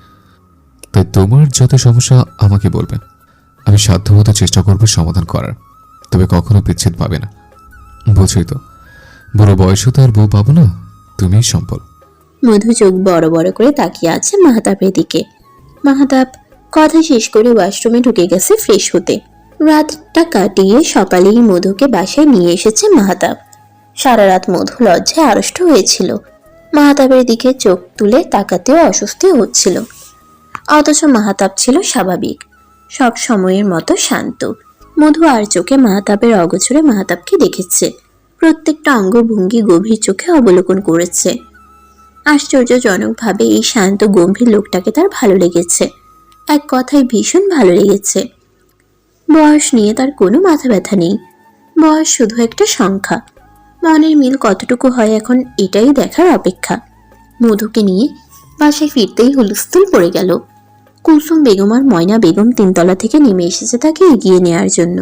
তাই তোমার যত সমস্যা আমাকে বলবে। আমি সাধ্যমতো চেষ্টা করবো সমাধান করার। তবে কখনো বিচ্ছেদ পাবে না। বুঝই তো, বড় বয়সও তো আর বউ পাবো না। তুমিই সম্বল। মধু চোখ বড় বড় করে তাকিয়ে আছে মাহাতাবের দিকে। মাহাতাব কথা শেষ করে ওয়াশরুমে ঢুকে গেছে ফ্রেশ হতে। রাতটা কাটিয়ে সকালেই মধুকে বাসায় নিয়ে এসেছে মাহাতাব। সারা রাত মধু লজ্জায় আড়ষ্ট হয়েছিল। মাহাতাবের দিকে চোখ তুলে তাকাতেও অস্বস্তি হচ্ছিল। অথচ মাহাতাব ছিল স্বাভাবিক, সব সময়ের মতো শান্ত। মধু আর চোখে মাহাতাবের অগোচরে মাহাতাবকে দেখেছে। প্রত্যেকটা অঙ্গভঙ্গি গভীর চোখে অবলোকন করেছে। আশ্চর্যজনকভাবে এই শান্ত গম্ভীর লোকটাকে তার ভালো লেগেছে। এক কথায় ভীষণ ভালো লেগেছে। বয়স নিয়ে তার কোনো মাথা ব্যথা নেই। বয়স শুধু একটা সংখ্যা। মনের মিল কতটুকু হয় এখন এটাই দেখার অপেক্ষা। মধুকে নিয়ে বাসায় ফিরতেই হুলস্থুল পড়ে গেল। কুলসুম বেগম আর ময়না বেগম 3তলা থেকে নেমে এসেছে তাকে এগিয়ে নেওয়ার জন্য।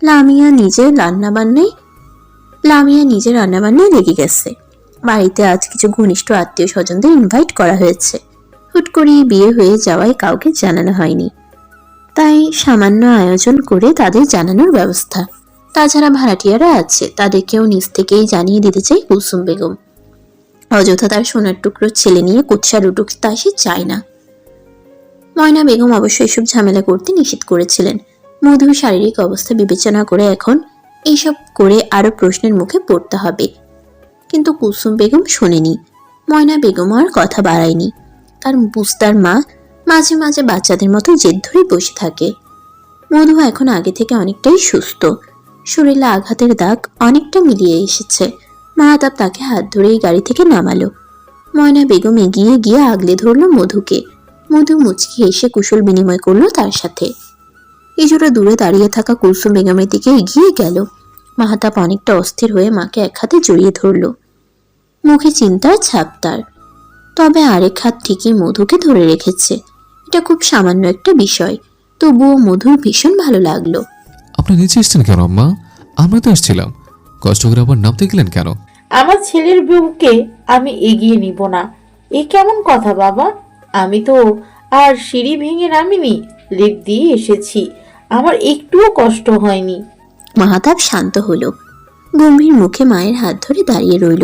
লামিয়া নিজের রান্নাবান্নায় লেগে গেছে। বাড়িতে আজ কিছু ঘনিষ্ঠ আত্মীয় স্বজনদের ইনভাইট করা হয়েছে। হুট করেই বিয়ে হয়ে যাওয়ায় কাউকে জানানো হয়নি, তাই সামান্য আয়োজন করে তাদের জানানোর ব্যবস্থা। তাছাড়া ভাড়াটিয়ারা আছে, তাদেরকেও নিজ থেকেই জানিয়ে দিতে চাই কুলসুম বেগম। অযথা তার সোনার টুকরো ছেলে নিয়ে কুৎসা লুটুক তা সে চায় না। ময়না বেগম অবশ্য এসব ঝামেলা করতে নিষেধ করেছিলেন। মধুর শারীরিক অবস্থা বিবেচনা করে এখন এইসব করে আরো প্রশ্নের মুখে পড়তে হবে। কিন্তু কুলসুম বেগম শোনেনি। ময়না বেগম আর কথা বাড়ায়নি। তার বুস্তার মা মাঝে মাঝে বাচ্চাদের মতো জেদ ধরে বসে থাকে। মধু এখন আগে থেকে অনেকটাই সুস্থ। শরীরে আঘাতের দাগ অনেকটা মিলিয়ে এসেছে। মাহাতাব তাকে হাত ধরেই গাড়ি থেকে নামালো। ময়না বেগম এগিয়ে গিয়ে আগলে ধরলো মধুকে। মধু মুচকি এসে কুশল বিনিময় করলো তার সাথে। কিছুটা দূরে দাঁড়িয়ে থাকা কুলসুম বেগমের দিকে এগিয়ে গেল। মাহাতাব অনেকটা অস্থির হয়ে মাকে এক হাতে জড়িয়ে ধরল। মুখে চিন্তার ছাপ তার, তবে আরেক হাত ঠিকই মধুকে ধরে রেখেছে। এটা খুব সামান্য একটা বিষয়, তবুও মধুর ভীষণ ভালো লাগলো। আপনি নিচে এসছেন কেন আম্মা? আমরা তো এসেছিলাম। কষ্ট করে আবার নামতে গেলেন কেন? আমার ছেলের বউকে আমি এগিয়ে নিব না, এ কেমন কথা বাবা? আমি তো আর সিঁড়ি ভেঙে নামিনি, লিফট দিয়ে এসেছি। আমার একটুও কষ্ট হয়নি। মাহাতাব শান্ত হলো। গম্ভীর মুখে মায়ের হাত ধরে দাঁড়িয়ে রইল।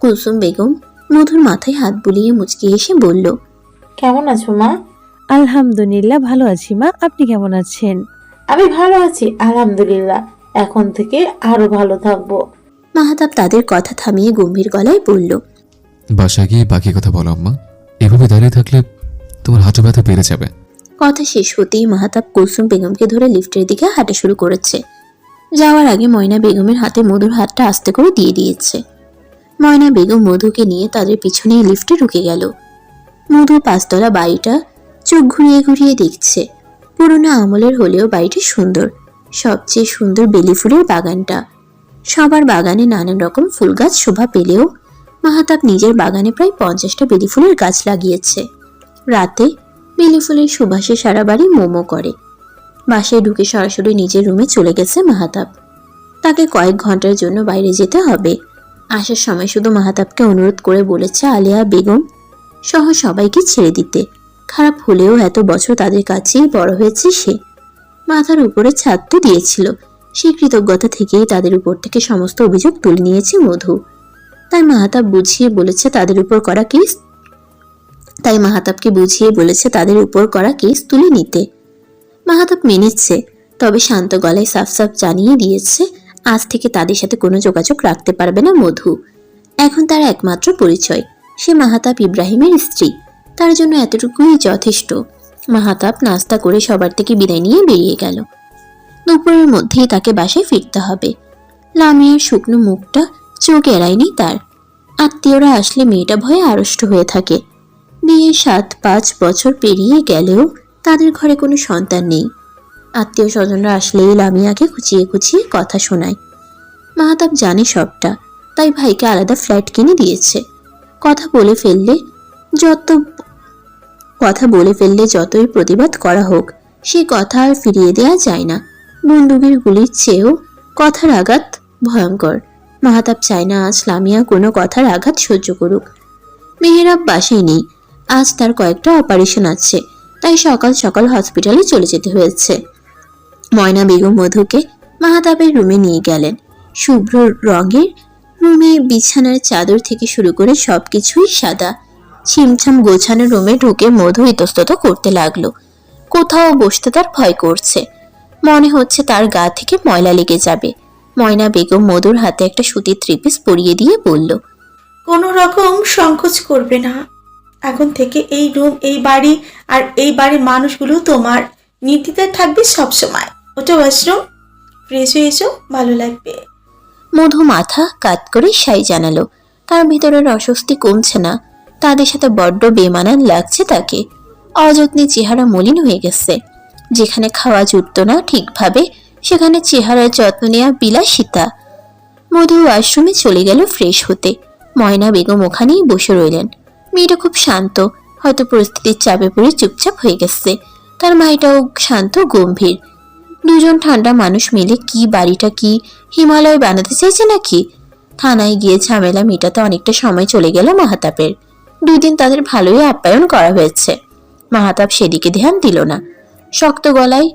কুলসুম বেগম মধুর মাথায় হাত বুলিয়ে মুচকি এসে বলল, কেমন আছো মা? আলহামদুলিল্লাহ ভালো আছি মা, আপনি কেমন আছেন? আমি ভালো আছি আলহামদুলিল্লাহ। এখন থেকে আরো ভালো থাকবো। মাহাতাব তাদের কথা থামিয়ে গম্ভীর গলায় বলল, বাসায় গিয়ে বাকি কথা বলো আম্মা। এভাবে দাঁড়িয়ে থাকলে তোমার হাঁটু ব্যথা বেড়ে যাবে। কথা শেষ হতেই মাহাতাব কুলসুম বেগমকে ধরে লিফটের দিকে হাঁটা শুরু করেছে। যাওয়ার আগে ময়না বেগমের হাতে মধুর হাতটা আস্তে করে দিয়ে দিয়েছে। ময়না বেগম মধুকে নিয়ে তাদের পিছনেই লিফটে ঢুকে গেল। মধু 5 তলা বাড়িটা চোখ ঘুরিয়ে ঘুরিয়ে দেখছে। পুরোনো আমলের হলেও বাড়িটি সুন্দর। সবচেয়ে সুন্দর বেলি ফুলের বাগানটা। সবার বাগানে নানান রকম ফুল গাছ শোভা পেলেও মাহাতাব নিজের বাগানে প্রায় 50টা বেলি ফুলের গাছ লাগিয়েছে। রাতে বেলি ফুলের সুবাসে সারা বাড়ি মোমো করে। বাসায় ঢুকে সরাসরি নিজের রুমে চলে গেছে মাহাতাব। তাকে কয়েক ঘন্টার জন্য বাইরে যেতে হবে। আসার সময় শুধু মাহাতাবকে অনুরোধ করে বলেছে আলিয়া বেগম সহ সবাইকে ছেড়ে দিতে। খারাপ হলেও এত বছর তাদের কাছেই বড় হয়েছে সে। মাথার উপরে ছাদ তো দিয়েছিল, সেই কৃতজ্ঞতা থেকেই তাদের উপর থেকে সমস্ত অভিযোগ তুলে নিয়েছে মধু। তাই মাহাতাবকে বুঝিয়ে বলেছে তাদের উপর করা কেস তুলে নিতে। মাহাতাব মেনেছে, তবে শান্ত গলায় সাফ সাফ জানিয়ে দিয়েছে আজ থেকে তাদের সাথে কোনো যোগাযোগ রাখতে পারবে না মধু। এখন তার একমাত্র পরিচয় সে মাহাতাব ইব্রাহিমের স্ত্রী। তার জন্য এতটুকুই যথেষ্ট। মাহাতাব নাস্তা করে সবার থেকে বিদায় নিয়ে বেরিয়ে গেল। দুপুরের মধ্যেই তাকে বাসায় ফিরতে হবে। লামিয়ার শুকনো মুখটা চোখ এড়ায়নি তার। আত্মীয়রা আসলে মেয়েটা ভয়ে আড়ষ্ট হয়ে থাকে। বিয়ে 7-5 বছর পেরিয়ে গেলেও তাদের ঘরে কোনো সন্তান নেই। আত্মীয় স্বজনরা আসলেই লামিয়াকে খুঁচিয়ে খুঁচিয়ে কথা শোনায়। মাহাতাব জানে সবটা, তাই ভাইকে আলাদা ফ্ল্যাট কিনে দিয়েছে। কথা বলে ফেললে যতই প্রতিবাদ করা হোক সে কথা আর ফিরিয়ে দেয়া যায় না। বন্দুকের গুলির চেয়েও কথার আঘাত ভয়ঙ্কর। মাহাতাব চায় না আজ লামিয়া কোনো কথার আঘাত সহ্য করুক। মেহেরাব বাসায় নেই, আজ তার কয়েকটা অপারেশন আছে, তাই সকাল সকাল হসপিটালে চলে যেতে হয়েছে। ময়না বেগম মধুকে মাহাতাবের রুমে নিয়ে গেলেন। শুভ্র রঙের রুমে বিছানার চাদর থেকে শুরু করে সবকিছুই সাদা। ছিমছাম গোছানো রুমে ঢুকে মধু ইতস্তত করতে লাগলো। কোথাও বসতে তার ভয় করছে, মনে হচ্ছে তার গা থেকে ময়লা লেগে যাবে। ময়না বেগম মধুর হাতে একটা সুতির 3 পিস পরিয়ে দিয়ে বলল, কোনো রকম সংকোচ করবে না। এখন থেকে এই রুম, এই বাড়ি আর এই বাড়ির মানুষগুলো তোমার। নির্দ্বিধায় থাকবে সবসময়। ওটা ওয়াশরুম, ফ্রেশ হয়ে এসো, ভালো লাগবে। মধু মাথা কাত করে সাই জানালো। তার ভিতরের অস্বস্তি কমছে না। তাদের সাথে বড্ড বেমানান লাগছে তাকে। অযত্নে চেহারা মলিন হয়ে গেছে। যেখানে খাওয়া জুটত না ঠিকভাবে সেখানে চেহারার যত্ন নেওয়া বিলাসিতা। মধু ওয়াশরুমে চলে গেল ফ্রেশ হতে। ময়না বেগম ওখানেই বসে রইলেন। মেয়েটা খুব শান্ত, হয়তো পরিস্থিতির চাপে পড়ে চুপচাপ হয়ে গেছে। তার ভাইটাও শান্ত গম্ভীর। দুজন ঠান্ডা মানুষ মিলে কি বাড়িটা কি হিমালয় বানাতে চাইছে নাকি? থানায় গিয়ে ঝামেলা মেটাতে অনেকটা সময় চলে গেল মাহাতাবের। 2 দিন তাদের ভালোই আপ্যায়ন করা হয়েছে। মাহাতাব সেদিকে ধ্যান দিল না। শক্ত গলায়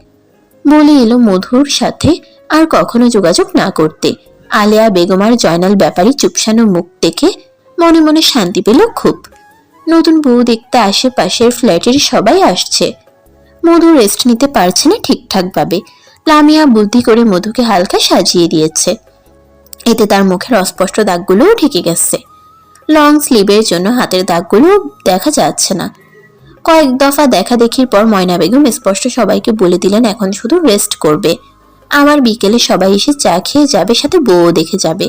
বলে এলো মধুর সাথে আর কখনো যোগাযোগ না করতে। আলেয়া বেগম আর জয়নাল ব্যাপারী চুপসানো মুখ দেখে মনে মনে শান্তি পেল খুব। নতুন বউ দেখতে আশেপাশের ফ্ল্যাটের সবাই আসছে। মধু রেস্ট নিতে পারছে না ঠিকঠাক ভাবে। লামিয়া বুদ্ধি করে মধুকে হালকা সাজিয়ে দিয়েছে। এতে তার মুখের অস্পষ্ট দাগগুলোও ঢেকে গেছে। লং স্লিভের জন্য হাতের দাগগুলো দেখা যাচ্ছে না। কয়েক দফা দেখা দেখির পর ময়না বেগম স্পষ্ট সবাইকে বলে দিলেন এখন শুধু রেস্ট করবে। আমার বিকেলে সবাই এসে চা খেয়ে যাবে, সাথে বউও দেখে যাবে।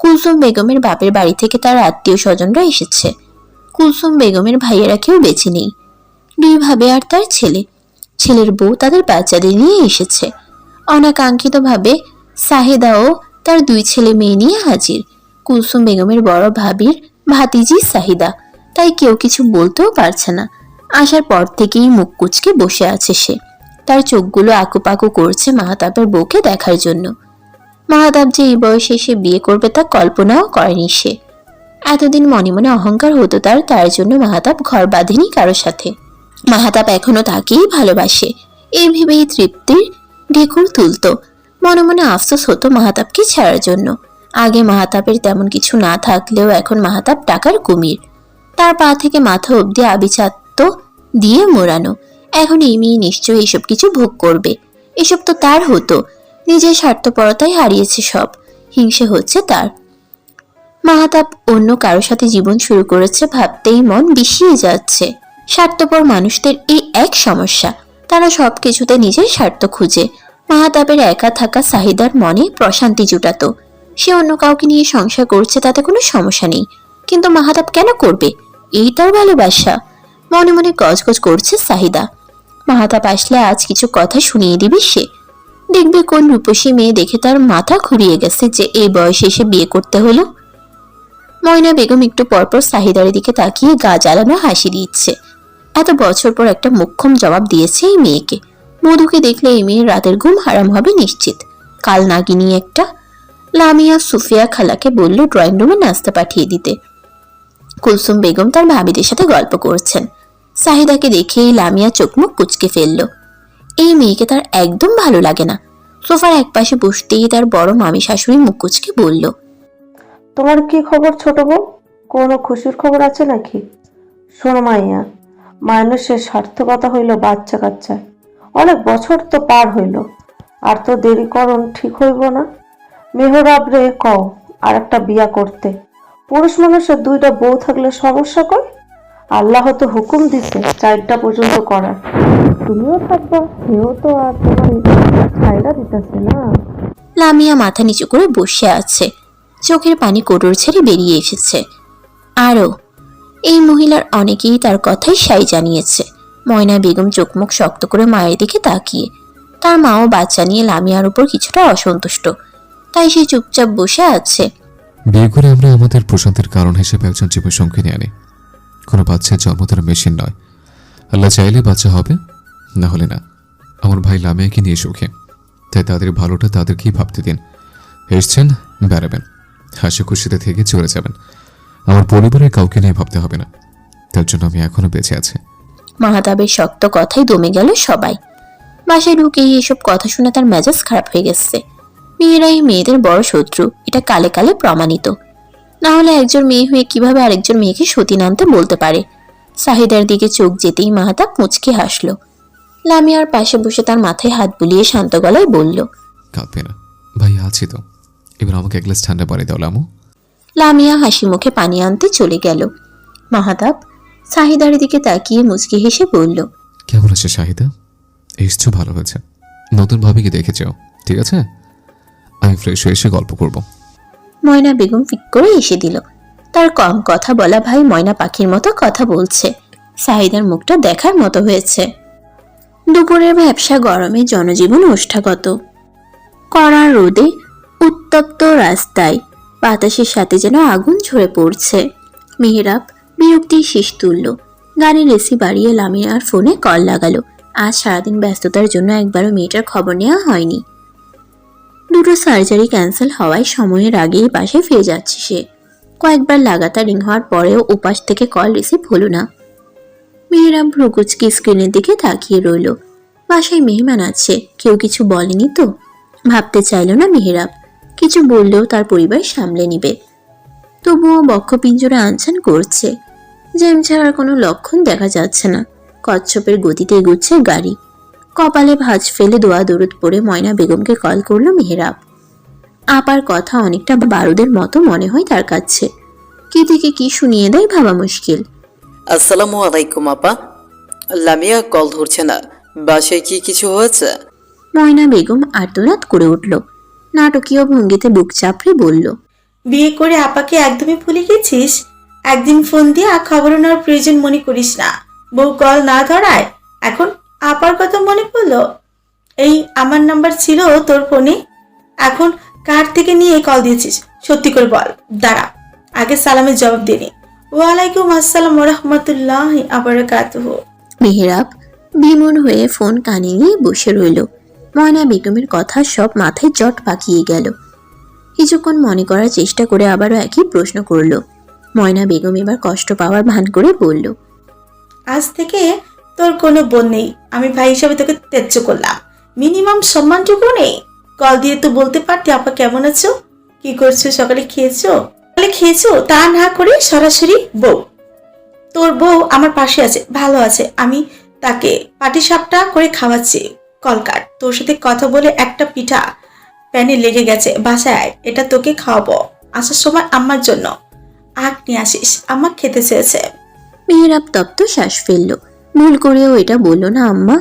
কুলসুম বেগমের বাপের বাড়ি থেকে তার আত্মীয় স্বজনরা এসেছে। কুলসুম বেগমের ভাইয়েরা কেউ বেঁচে নেই। 2 ভাবে আর তার ছেলের বউ তাদের বাচ্চাদের নিয়ে এসেছে। অনাকাঙ্ক্ষিতভাবে সাহেদাও তার 2 ছেলে মেয়ে নিয়ে হাজির। কুলসুম বেগমের বড় ভাবির ভাতিজি সাহিদা, তাই কেউ কিছু বলতেও পারছে না। আসার পর থেকেই মুখ কুচকে বসে আছে সে। তার চোখগুলো আকুপাকু করছে মাহাতাবের বউকে দেখার জন্য। মাহাতাব যে এই বয়সে এসে বিয়ে করবে তা কল্পনাও করেনি সে। এতদিন মনে মনে অহংকার হতো তার জন্য মাহাতাব ঘর বাঁধেনি কারো সাথে। মাহাতাব এখনো তাকেই ভালোবাসে, এই ভেবেই তৃপ্তির ঢেকুর তুলত। মনে মনে আফসোস হতো মাহাতাবকে ছাড়ার জন্য। আগে মাহাতাবের তেমন কিছু না থাকলেও এখন মাহাতাব টাকার কুমির। তার পা থেকে মাথা অবধি আবিচাত্য দিয়ে মোড়ানো। এখন এই মেয়ে নিশ্চয়ই এসব কিছু ভোগ করবে। এসব তো তার হতো, নিজের স্বার্থপরতাই হারিয়েছে সব, হিংসে হচ্ছে তার। মাহাতাব অন্য কারোর সাথে জীবন শুরু করেছে ভাবতেই মন বিষিয়ে যাচ্ছে। স্বার্থপর মানুষদের এই এক সমস্যা, তারা সবকিছুতে নিজের স্বার্থ খুঁজে। মাহাতাবের একা থাকা সাহিদার মনে প্রশান্তি জুটাতো। সে অন্য কাউকে নিয়ে সংসার করছে, তাতে কোনো সমস্যা নেই, কিন্তু মাহাতাব কেন করবে? এই তার ভালোবাসা। মনে মনে গজগজ করছে সাহিদা। মাহাতাব আসলে আজ কিছু কথা শুনিয়ে দিবে সে। দেখবে কোন রূপসী মেয়ে দেখে তার মাথা ঘুরিয়ে গেছে যে এই বয়সে এসে বিয়ে করতে হলো। ময়না বেগম একটু পরপর সাহিদার দিকে তাকিয়ে গা জ্বালানো হাসি দিচ্ছে। এত বছর পর একটা মোক্ষম জবাব দিয়েছে এই মেয়েকে। মধুকে দেখলে এই মেয়ের রাতের ঘুম হারাম হবে নিশ্চিত। কাল নাগিনী একটা। লামিয়া সুফিয়া খালাকে বলল ড্রয়িং রুমে নাস্তা পাঠিয়ে দিতে। কুলসুম বেগম তার ভাবিদের সাথে গল্প করছেন। সাহিদাকে দেখেই লামিয়া চোখ মুখ কুচকে ফেলল। এই মেয়েকে তার একদম ভালো লাগে না। সোফার একপাশে বসতেই তার বড় মামি শাশুড়ি মুখ কুচকে বলল, তোমার কি খবর ছোট বউ? কোনো খুশির খবর আছে নাকি? শোনো মাইয়া, মানুষের সার্থকতা হইল বাচ্চা কাচ্চা। অনেক বছর তো পার হইল, আর তো দেরি করণ ঠিক হইব না। মেহরাব রে কও আর একটা বিয়া করতে। পুরুষ মানুষের 2টা বউ থাকলে সমস্যা কই? আল্লাহ তো হুকুম দিছে 4টা পর্যন্ত করার। তুমিও থাকবা, সেও তো আর তোমার ছাইরা দিতেছে না। লামিয়া মাথা নিচু করে বসে আছে, চোখের পানি কোটর ছেড়ে বেরিয়ে এসেছে। আরও এই মহিলার অনেকেই তার কথাই সাই জানিয়েছে। ময়না বেগম চোখ মুখ শক্ত করে মায়ের দিকে তাকিয়ে। তার মাও বাচ্চা নিয়ে লামিয়ার উপর কিছুটা অসন্তুষ্ট, তাই সে চুপচাপ বসে আছে। বিয়ে করে আমরা আমাদের প্রশান্তির কারণ হিসেবে একজন জীবনসঙ্গী নিয়ে আনি। কোনো বাচ্চার জন্ম তার মেশিন নয়। আল্লাহ চাইলে বাচ্চা হবে, না হলে না। আমার ভাই লামিয়াকে নিয়ে সুখে, তাই তাদের ভালোটা তাদেরকেই ভাবতে দিন। এসছেন, বেড়াবেন, হাসি খুশিতে থেকে চলে যাবেন। আমার পরিবারের কাউকে নিয়ে ভাবতে হবে না, তার জন্য আমি এখনো বেঁচে আছি। মাহাতাবের শক্ত কথাই দমে গেল সবাই। বাসায় ঢুকেই এসব কথা শুনে তার মেজাজ খারাপ হয়ে গেছে। মেয়েরাই মেয়েদের বড় শত্রু, এটা কালে কালে প্রমাণিত। না হলে একজন মেয়ে হয়ে কিভাবে আরেকজন মেয়েকে সতীন আনতে বলতে পারে? সাহিদার দিকে চোখ যেতেই মাহাতাব মুচকি হাসল। লামিয়ার পাশে বসে তার মাথায় হাত বুলিয়ে শান্ত গলায় বলল, কাঁদবে না ভাই, আছি তো। এবার আমাকে এক গ্লাস ঠান্ডা পানি দাও লামু। লামিয়া হাসি মুখে পানি আনতে চলে গেল। মাহাতাব সাহিদার দিকে তাকিয়ে মুচকি হেসে বলল, কেমন আছে শাহিদা? এসছো, ভালো হয়েছে। নতুন ভাবিকে দেখেছো, ঠিক আছে? আমি ফ্রেশ হয়ে এসে গল্প করব। ময়না বেগম ফিক করে এসে দিল। তার কম কথা বলা ভাই ময়না পাখির মতো কথা বলছে। সাহিদার মুখটা দেখার মতো হয়েছে। দুপুরের ব্যবসা গরমে জনজীবন ওষ্ঠাগত। কড়া রোদে উত্তপ্ত রাস্তায় বাতাসের সাথে যেন আগুন ঝরে পড়ছে। মেহরাব বিরক্তির শীষ তুলল। গাড়ির এসি বাড়িয়ে লামিয়ার ফোনে কল লাগালো। আজ সারাদিন ব্যস্ততার জন্য একবারও মেয়েটার খবর নেওয়া হয়নি। 2টো সার্জারি ক্যান্সেল হওয়ায় সময়ের আগেই বাসায় ফিরে যাচ্ছে সে। কয়েকবার লাগাতার রিং হওয়ার পরেও উপাস থেকে কল রিসিভ হলো না। মেহরাব ভ্রুকুচকে স্ক্রিনের দিকে তাকিয়ে রইল। বাসায় মেহমান আছে, কেউ কিছু বলেনি তো? ভাবতে চাইল না মেহরাব। কিছু বললেও তার পরিবার সামলে নিবে। তবুও বক্ষপিঞ্জরে আনছান করছে। জ্যাম ছাড়ার কোনো লক্ষণ দেখা যাচ্ছে না। কচ্ছপের গতিতে এগুচ্ছে গাড়ি। কপালে ভাঁজ ফেলে দোয়া দরুদ পড়ে ময়না বেগমকে কল করলো মেহরাব। আপার কথা অনেকটা বারুদের মতো মনে হয় তার কাছে। কি থেকে কি শুনিয়ে দেয় ভাবা মুশকিল। আসসালামু আলাইকুম আপা। লামিয়া কল ধরছে না, বাসায় কি কিছু হয়েছে? ময়না বেগম আর্তনাদ করে উঠল। নাটকীয় ভঙ্গিতে বুক চাপড়ে বলল, বিয়ে করে আপাকে একদমই ভুলে গেছিস? একদিন ফোন দিয়ে খবর নেওয়ার প্রয়োজন মনে করিস না। বউ কল না ধরায় এখন আপার কথা মনে পড়লো? এই আমার নাম্বার ছিল তোর ফোনে, এখন কার থেকে নিয়ে কল দিয়েছিস? সত্যি করে বল। দাঁড়া, আগে সালামের জবাব দিনি। ওয়ালাইকুম আসসালাম রহমতুল্লাহ আবরাকাতুহু। মেহরাব বিমূঢ় হয়ে ফোন কানে নিয়ে বসে রইল। ময়না বেগমের কথা সব মাথায় জট পাকিয়ে গেল। কিছুক্ষণ মনে করার চেষ্টা করে আবারও একই প্রশ্ন করল। ময়না বেগম এবার কষ্ট পাওয়ার ভান করে বলল, আজ থেকে তোর কোনো বোন নেই, আমি ভাই হিসাবে তোকে ত্যায্য করলাম। মিনিমাম সম্মানটুকু নেই? কল দিয়ে তো বলতে পারতি আপা কেমন আছো, কি করছো, সকালে খেয়েছো, তা না করে সরাসরি বউ। তোর বউ আমার পাশে আছে, ভালো আছে, আমি তাকে পাটিসাপটা করে খাওয়াচ্ছি। কল কাট, তোর সাথে কথা বলে একটা পিঠা প্যানে লেগে গেছে, বাসায় আয়, এটা তোকে খাওয়াবো। আসার সময় আম্মার জন্য আখ নিয়ে আসিস, আম্মা খেতে চেয়েছে। মেহেরাব তপ্ত শ্বাস ফেলল। ভুল করেও এটা বলল না আম্মা।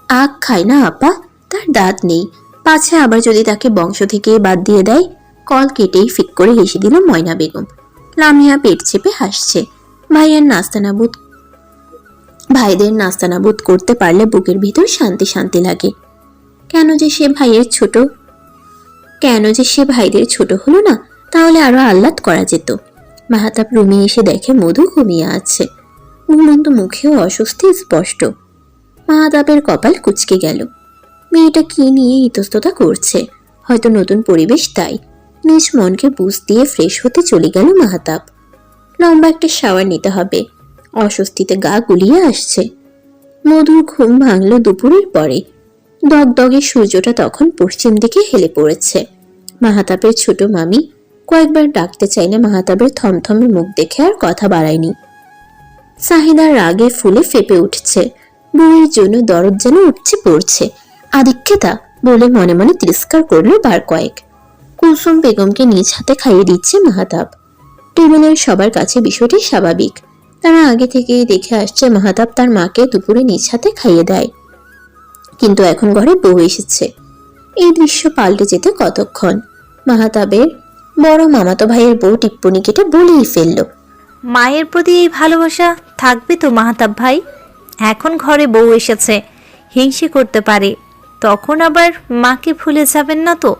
আখ খায় না আপা, তার দাঁত নেই, পাছে আবার যদি তাকে বংশ থেকে বাদ দিয়ে দেয়। কল কেটেই ফিক করে হেসে দিল ময়না বেগম। লামিয়া পেট চেপে হাসছে। ভাইদের নাস্তানাবুদ করতে পারলে বুকের ভিতর শান্তি শান্তি লাগে। কেন যে সে ভাইদের ছোট হলো না, তাহলে আরো আহ্লাদ করা যেত। মাহাতাব রুমে এসে দেখে মধু ঘুমিয়ে আছে। ঘুমন্ত মুখেও অস্বস্তি স্পষ্ট। মাহাতাবের কপাল কুঁচকে গেল। মেয়েটা কি নিয়ে ইতস্ততা করছে, হয়তো নতুন পরিবেশ তাই। নিজ মনকে বুঝ দিয়ে ফ্রেশ হতে চলে গেল মাহাতাব। লম্বা একটা শাওয়ার নিতে হবে, অস্বস্তিতে গা গুলিয়ে আসছে। মধুর ঘুম ভাঙল দুপুরের পরে। দগদগে সূর্যটা তখন পশ্চিম দিকে হেলে পড়েছে। মাহাতাবের ছোট মামি কয়েকবার ডাকতে চাইলে মাহাতাবের থমথমে মুখ দেখে আর কথা বাড়ায়নি। সাহিদার রাগে ফুলে ফেপে উঠছে। বউয়ের জন্য দরদ যেন উঠছে পড়ছে। আদিক্ষেতা বলে মনে মনে তিরস্কার করল বার কয়েক। কুলসুম বেগমকে নিজ হাতে খাইয়ে দিচ্ছে মাহাতাব। টেবিলের সবার কাছে বিষয়টি স্বাভাবিক। তারা আগে থেকেই দেখে আসছে মাহাতাব তার মাকে দুপুরে নিজ হাতে খাইয়ে দেয়। কিন্তু এখন ঘরে বউ এসেছে। এই দৃশ্য পাল্টে যেতে কতক্ষণ। মাহাতাবের বড় মামাতো ভাইয়ের বউ টিপ্পনি কেটে বলেই ফেলল, মায়ের প্রতি এই ভালোবাসা থাকবে তো মাহাতাব ভাই? এখন ঘরে বউ এসেছে, হিংসে করতে পারে, তখন আবার মাকে ভুলে যাবেন না তো?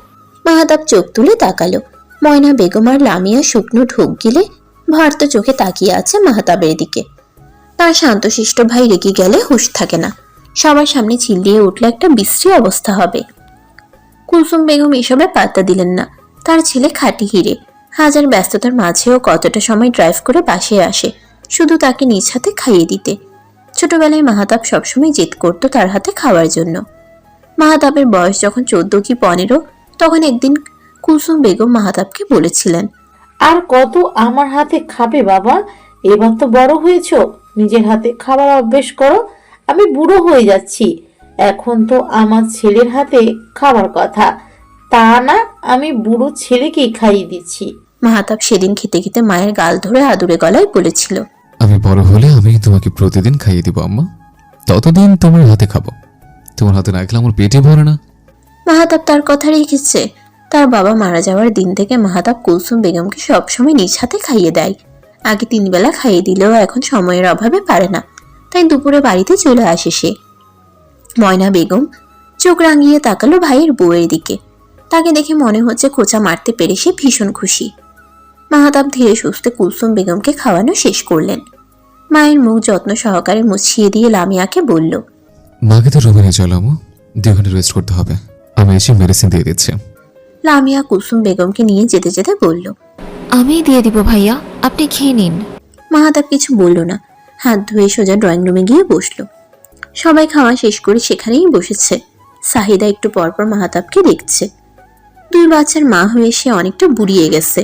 মাহাতাব চোখ তুলে তাকালো। ময়না বেগম আর লামিয়া শুকনো ঢোক গিলে ভার্ত চোখে তাকিয়ে আছে মাহাতাবের দিকে। তার শান্তশিষ্ট ভাই রেগে গেলে হুঁশ থাকে না। সবার সামনে চিল্লিয়ে উঠলে একটা বিশ্রী অবস্থা হবে। কুলসুম বেগম এসবে পাত্তা দিলেন না। তার ছেলে খাঁটি হিরে, হাজার ব্যস্ততার মাঝেও কতটা সময় ড্রাইভ করে বাসায় আসে শুধু তাকে নিজ হাতে খাইয়ে দিতে। ছোটবেলায় মাহাতাব সবসময় জেদ করত তার হাতে খাওয়ার জন্য। মাহাতাবের বয়স যখন 14 কি 15, তখন একদিন কুলসুম বেগম মাহাতাবকে বলেছিলেন, আর কত আমার হাতে খাবে বাবা? এবার তো বড় হয়েছো, নিজের হাতে খাবার অভ্যেস করো। আমি বুড়ো হয়ে যাচ্ছি, এখন তো আমার ছেলের হাতে খাবার কথা, তা না আমি বুড়ো ছেলেকেই খাইয়ে দিচ্ছি। মাহাতাব সেদিন খেতে খেতে মায়ের গাল ধরে আদুরে গলায় বলেছিল, আমি বড় হলে আমি তোমাকে প্রতিদিন খাইয়ে দিব আম্মা, ততদিন তোমার হাতে খাবো। তোমার হাতে না খেলে আমার পেটে ভরে না। মাহাতাব তার কথা রেখেছে। তার বাবা মারা যাওয়ার দিন থেকে মাহাতাব কুলসুম বেগমকে সবসময় নিজ হাতে খাইয়ে দেয়। আগে 3 বেলা খাইয়ে দিলেও এখন সময়ের অভাবে পারে না, তাই দুপুরে বাড়িতে চলে আসে সে। ময়না বেগম চোখ রাঙিয়ে তাকালো ভাইয়ের বউয়ের দিকে। তাকে দেখে মনে হচ্ছে খোঁচা মারতে পেরে সে ভীষণ খুশি। মাহাতাব ধীরে সুস্থে কুলসুম বেগমকে খাওয়ানো শেষ করলেন। মায়ের মুখ যত্ন সহকারে মুছিয়ে দিয়ে লামিয়াকে বলল, মাকে তো রুমে নিয়ে চলো আম্মু, 2 ঘন্টা রেস্ট করতে হবে। আমি এসে মেডিসিন দিয়ে দিচ্ছি। লামিয়া কুলসুম বেগমকে নিয়ে যেতে যেতে বলল, আমি দিয়ে দিব ভাইয়া, আপনি খেয়ে নিন। মাহাতাব কিছু বলল না। হাত ধুয়ে সোজা ড্রয়িং রুমে গিয়ে বসলো। সবাই খাওয়া শেষ করে সেখানেই বসেছে। সাহিদা একটু পরপর মাহাতাবকে দেখছে। 2 বাচ্চার মা হয়ে সে অনেকটা বুড়িয়ে গেছে,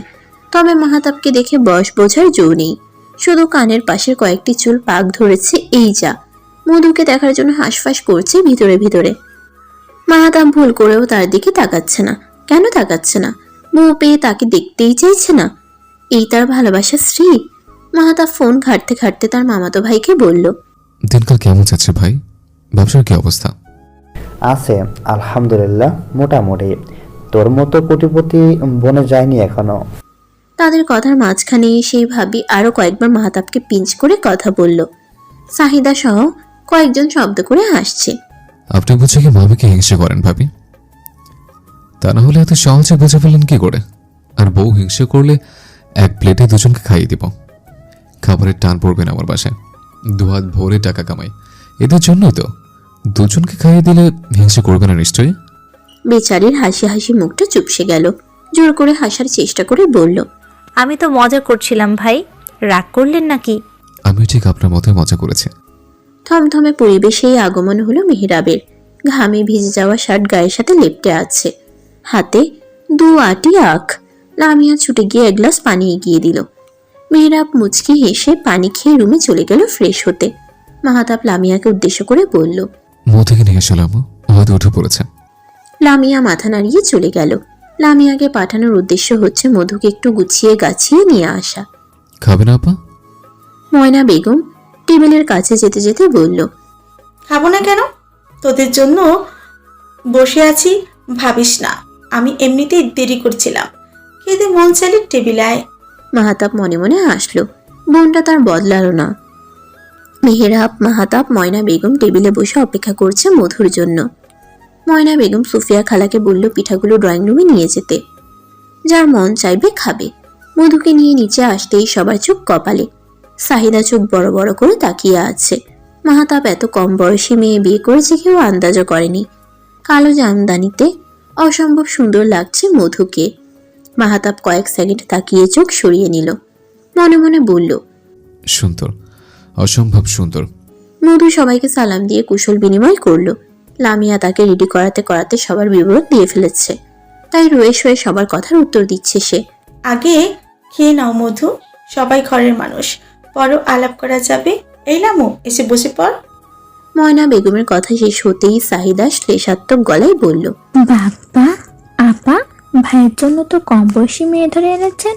তবে মাহাতাবকে দেখে বয়স বোঝার জো নেই। শুধু কানের পাশের কয়েকটি চুল পাক ধরেছে, এই যা। মধুকে দেখার জন্য হাঁসফাঁস করছে ভিতরে ভিতরে। মাহাতাব ভুল করেও তার দিকে তাকাচ্ছে না। কেন তাকাচ্ছে না? বউ পেয়ে তাকে দেখতেই চাইছে না? এই তার ভালোবাসার স্ত্রী? মাহাতাব ফোন ঘাটতে ঘাটতে তার মামাতো ভাইকে বলল, দিনকাল কেমন যাচ্ছে ভাই? ব্যবসার কি অবস্থা? আছে আলহামদুলিল্লাহ, মোটামুটি। তোর মতো কোটিপতি বনে যায়নি এখনো। তাদের কথার মাঝখানে সেই ভাবি আরো কয়েকবার মাহাতাবকে পিঞ্চ করে কথা বলল। সাহিদা সহ কয়েকজন শব্দ করে হাসছে। আপনি বুঝে কি মামিকে হিংসে করেন ভাবি? তা না হলে এত সহজে বুঝে ফেলেন কি করে? আর বউ হিংসে করলে 1 প্লেটে 2 জনকে খাইয়ে দিব। খাবারের টান পড়বে না আমার বাসায়। 2 হাত ভরে টাকা কামাই, এদের জন্যই তো। 2 জনকে খাইয়ে দিলে হিংসে করবে না নিশ্চয়ই। বেচারির হাসি হাসি মুখটা চুপসে গেল। জোর করে হাসার চেষ্টা করে বলল, আমি তো মজা করছিলাম ভাই, রাগ করলেন নাকি? আমিও ঠিক আপনার মতোই মজা করেছি। থমথমে পরিবেশেই আগমন হলো মেহরাবের। ঘামে ভিজে যাওয়া শার্ট গায়ের সাথে লেপটে আছে, হাতে 2 আটি আখ। লামিয়া ছুটে গিয়ে 1 গ্লাস পানি এগিয়ে দিল। মেহরাব মুচকি হেসে পানি খেয়ে রুমে চলে গেল ফ্রেশ হতে। মাহাতাব লামিয়াকে উদ্দেশ্য করে বলল, মৌ থেকে নিয়ে এসো আম্মু, হয়তো উঠে পড়েছে। লামিয়া মাথা নাড়িয়ে চলে গেল। লামিয়াকে পাঠানোর উদ্দেশ্য হচ্ছে মধুকে একটু গুছিয়ে গাছিয়ে নিয়ে আসা। খাবে না আপা? ময়না বেগম টেবিলের কাছে যেতে যেতে বলল, খাবো না কেন? তোদের জন্য বসে আছি ভাবিস না, আমি এমনিতেই দেরি করছিলাম। খেতে মন চাইলে টেবিলে আয়। মাহাতাব মনে মনে হাসলো। বোনটা তার বদলালো না। মেহেরাব, মাহাতাব, ময়না বেগম টেবিলে বসে অপেক্ষা করছে মধুর জন্য। ময়না বেগম সুফিয়া খালাকে বলল পিঠাগুলো ড্রয়িং রুমে নিয়ে যেতে, যার মন চাইবে খাবে। মধুকে নিয়ে নিচে আসতেই সবার চোখ কপালে। সাহিদা চোখ বড় বড় করে তাকিয়ে আছে। মাহাতাব এত কম বয়সী মেয়ে বিয়ে করেছে কেউ আন্দাজও করেনি। কালো জামদানিতে অসম্ভব সুন্দর লাগছে মধুকে। মাহাতাব কয়েক সেকেন্ড তাকিয়ে চোখ সরিয়ে নিল। মনে মনে বলল, সুন্দর, অসম্ভব সুন্দর। মধু সবাইকে সালাম দিয়ে কুশল বিনিময় করলো। লামিয়া তাকে রেডি করাতে করাতে সবার বিবরণ দিয়ে ফেলেছে, তাই রয়ে শয়ে সবার কথার উত্তর দিচ্ছে সে। আগে খেয়ে নাও মধু, সবাই ঘরের মানুষ, পরও আলাপ করা যাবে। এই লামু, এসে বসে পড়। ময়না বেগমের কথা শেষ হতেই সাহিদা শ্লেষাত্মক গলায় বলল, বাবা, আপা, ভাইয়ের জন্য তো কম বয়সী মেয়ে ধরে এনেছেন,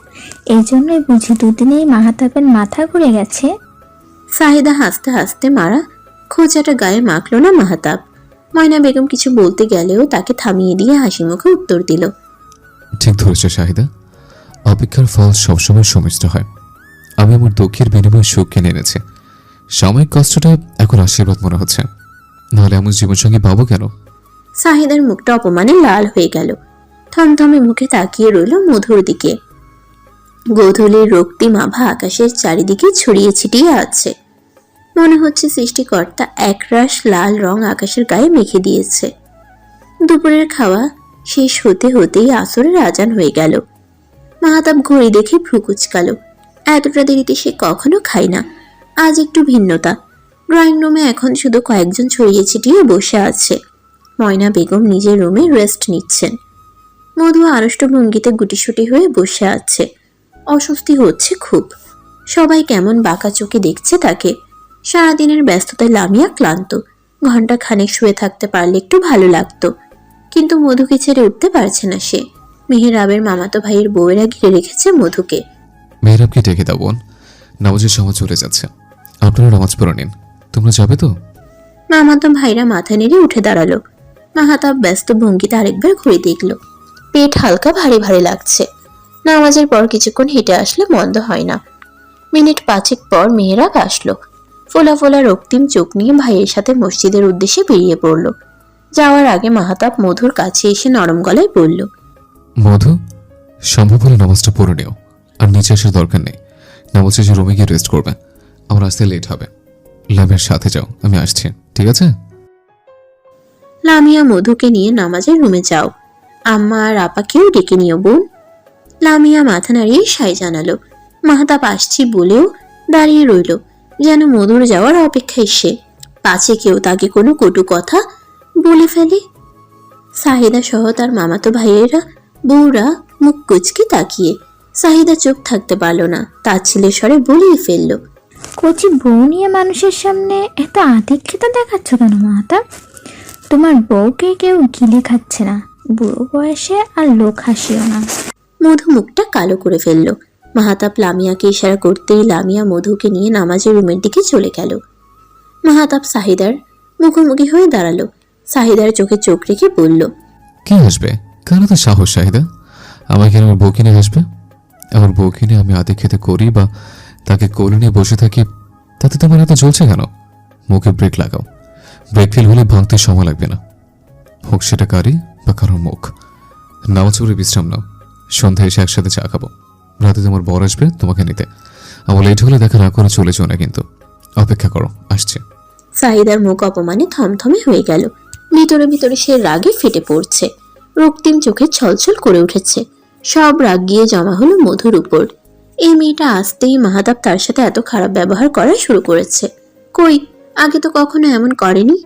এই জন্যই বুঝি দুদিনেই মাহাতাবের মাথা ঘুরে গেছে। সাহিদা হাসতে হাসতে মারা খোঁচাটা গায়ে মাখলো না মাহাতাব। ময়না বেগম কিছু বলতে গেলেও তাকে থামিয়ে দিয়ে হাসি মুখে উত্তর দিল, ঠিক ধরেছ শাহিদা, অপেক্ষার ফল সবসময় সমিষ্ট হয়। আমি আমার দুঃখের বিনিময়ে সুখ কিনে এনেছি। সাময়িক কষ্টটা এখন আশীর্বাদ মনে হচ্ছে, নাহলে এমন জীবনসঙ্গী পাবো কেন? সাহিদার মুখটা অপমানে লাল হয়ে গেল। থমথমে মুখে তাকিয়ে রইল মধুর দিকে। গোধূলির রক্তিম আভা আকাশের চারিদিকে ছড়িয়ে ছিটিয়ে আছে। মনে হচ্ছে সৃষ্টিকর্তা একরাশ লাল রং আকাশের গায়ে মেখে দিয়েছে। দুপুরের খাওয়া শেষ হতে হতেই আসরের আজান হয়ে গেল। মাহাতাব ঘড়ি দেখে ভ্রু কুচকালো। এতটা দেরিতে সে কখনো খায় না, আজ একটু ভিন্নতা। ড্রয়িং রুমে এখন শুধু কয়েকজন ছড়িয়ে ছিটিয়ে বসে আছে। ময়না বেগম নিজের রুমে রেস্ট নিচ্ছেন। মধু আড়ষ্ট ভঙ্গিতে গুটিসুটি হয়ে বসে আছে। অস্বস্তি হচ্ছে খুব। সবাই কেমন বাঁকা চোখে দেখছে তাকে। সারাদিনের ব্যস্ততায় লামিয়া ক্লান্ত। ঘন্টা খানেক শুয়ে থাকতে পারলে একটু ভালো লাগতো, কিন্তু মধুকে ছেড়ে উঠতে পারছে না সে। মেহেরাবের মামাতো ভাইয়ের বউয়েরা ঘিরে রেখেছে মধুকে। মেহরাবকে ডেকে দাও বোন, নামাজের সময় চলে যাচ্ছে, আপনারা নামাজ পড়ে নিন। তোমরা যাবে তো? মামাতো ভাইরা মাথা নেড়ে উঠে দাঁড়ালো। মাহাতাব ব্যস্ত ভঙ্গিতে আরেকবার ঘুরে দেখল। পেট হালকা ভারী ভারী লাগছে। নামাজের পর কিছুক্ষণ হেঁটে আসলে মন্দ হয় না। মিনিট 5 পর মেহেরাব আসলো। ফোলা ফোলা রক্তিম চোখ নিয়ে ভাইয়ের সাথে মসজিদের উদ্দেশ্যে বেরিয়ে পড়ল। যাওয়ার আগে মাহাতাব মধুর কাছে এসে নরম গলায় বলল, মধু, সম্ভব হলে নামাজটা পড়ে নিও, আর নিচে আসার দরকার নেই। নামাজ শেষে রুমে গিয়ে রেস্ট করবে, আমার আসতে লেট হবে। লামিয়ার সাথে যাও, আমি আসছি, ঠিক আছে? লামিয়া মধুকে নিয়ে নামাজের রুমে যাও। আম্মা আর আপাকেও ডেকে নিও বোন। লামিয়া মাথা নাড়িয়ে সাই জানালো। মাহাতাব আসছি বলেও দাঁড়িয়ে রইল, যেন মধুর যাওয়ার অপেক্ষায় সে, পাছে কেউ তাকে কোনো কটু কথা বলে ফেলে। সাহিদা সহ তার মামাতো ভাইয়েরা বউরা মুখ কুচকে তাকিয়ে। সাহিদা চুপ থাকতে পারল না, তার ছেলের স্বরে বলিয়ে ফেলল, কচি বউ নিয়ে মানুষের সামনে এত আধিক্যতা দেখাচ্ছ কেন মাহাতাব? তোমার বউকে কেউ গিলে খাচ্ছে না, বুড়ো বয়সে আর লোক হাসিও না। মধু মুখটা কালো করে ফেলল। মাহাতাব লামিয়াকে ইশারা করতেই লামিয়া মধুকে নিয়ে নামাজের রুমের দিকে চলে গেল। মাহাতাব সাহিদার মুখোমুখি হয়ে দাঁড়ালো। সাহিদার চোখে চোখ রেখে বলল, কে আসবে? কারো তো সাহস শাহিদা, আমাকে আমার বউকে নিয়ে আসবে? আমার বউকে নিয়ে আমি আদে খেতে করি বা তাকে কোলে নিয়ে বসে থাকি, তাতে তোমার এত জ্বলছে কেন? মুখে ব্রেক লাগাও, ব্রেক ফেল হলে ভাঙতে সময় লাগবে না, হোক সেটা কারি বা কারোর মুখ। নামাজ পড়ে বিশ্রাম নাও, সন্ধ্যায় এসে একসাথে চা খাবো। রাতে তোমার বর আসবে তোমাকে নিতে, আমার লেট হলে দেখা না করে চলে যাও না কিন্তু, অপেক্ষা করো, আসছে। সাহিদার মুখ অপমানে থমথমে হয়ে গেল। ভিতরে ভিতরে সে রাগে ফেটে পড়ছে। রক্তিম চোখে ছলছল করে উঠেছে। সব রাগ গিয়ে জমা হলো মধুর উপর। এই মেয়েটা আসতেই মাহাতাব তার সাথে এত খারাপ ব্যবহার করা শুরু করেছে। কই, আগে তো কখনো এমন করেনি।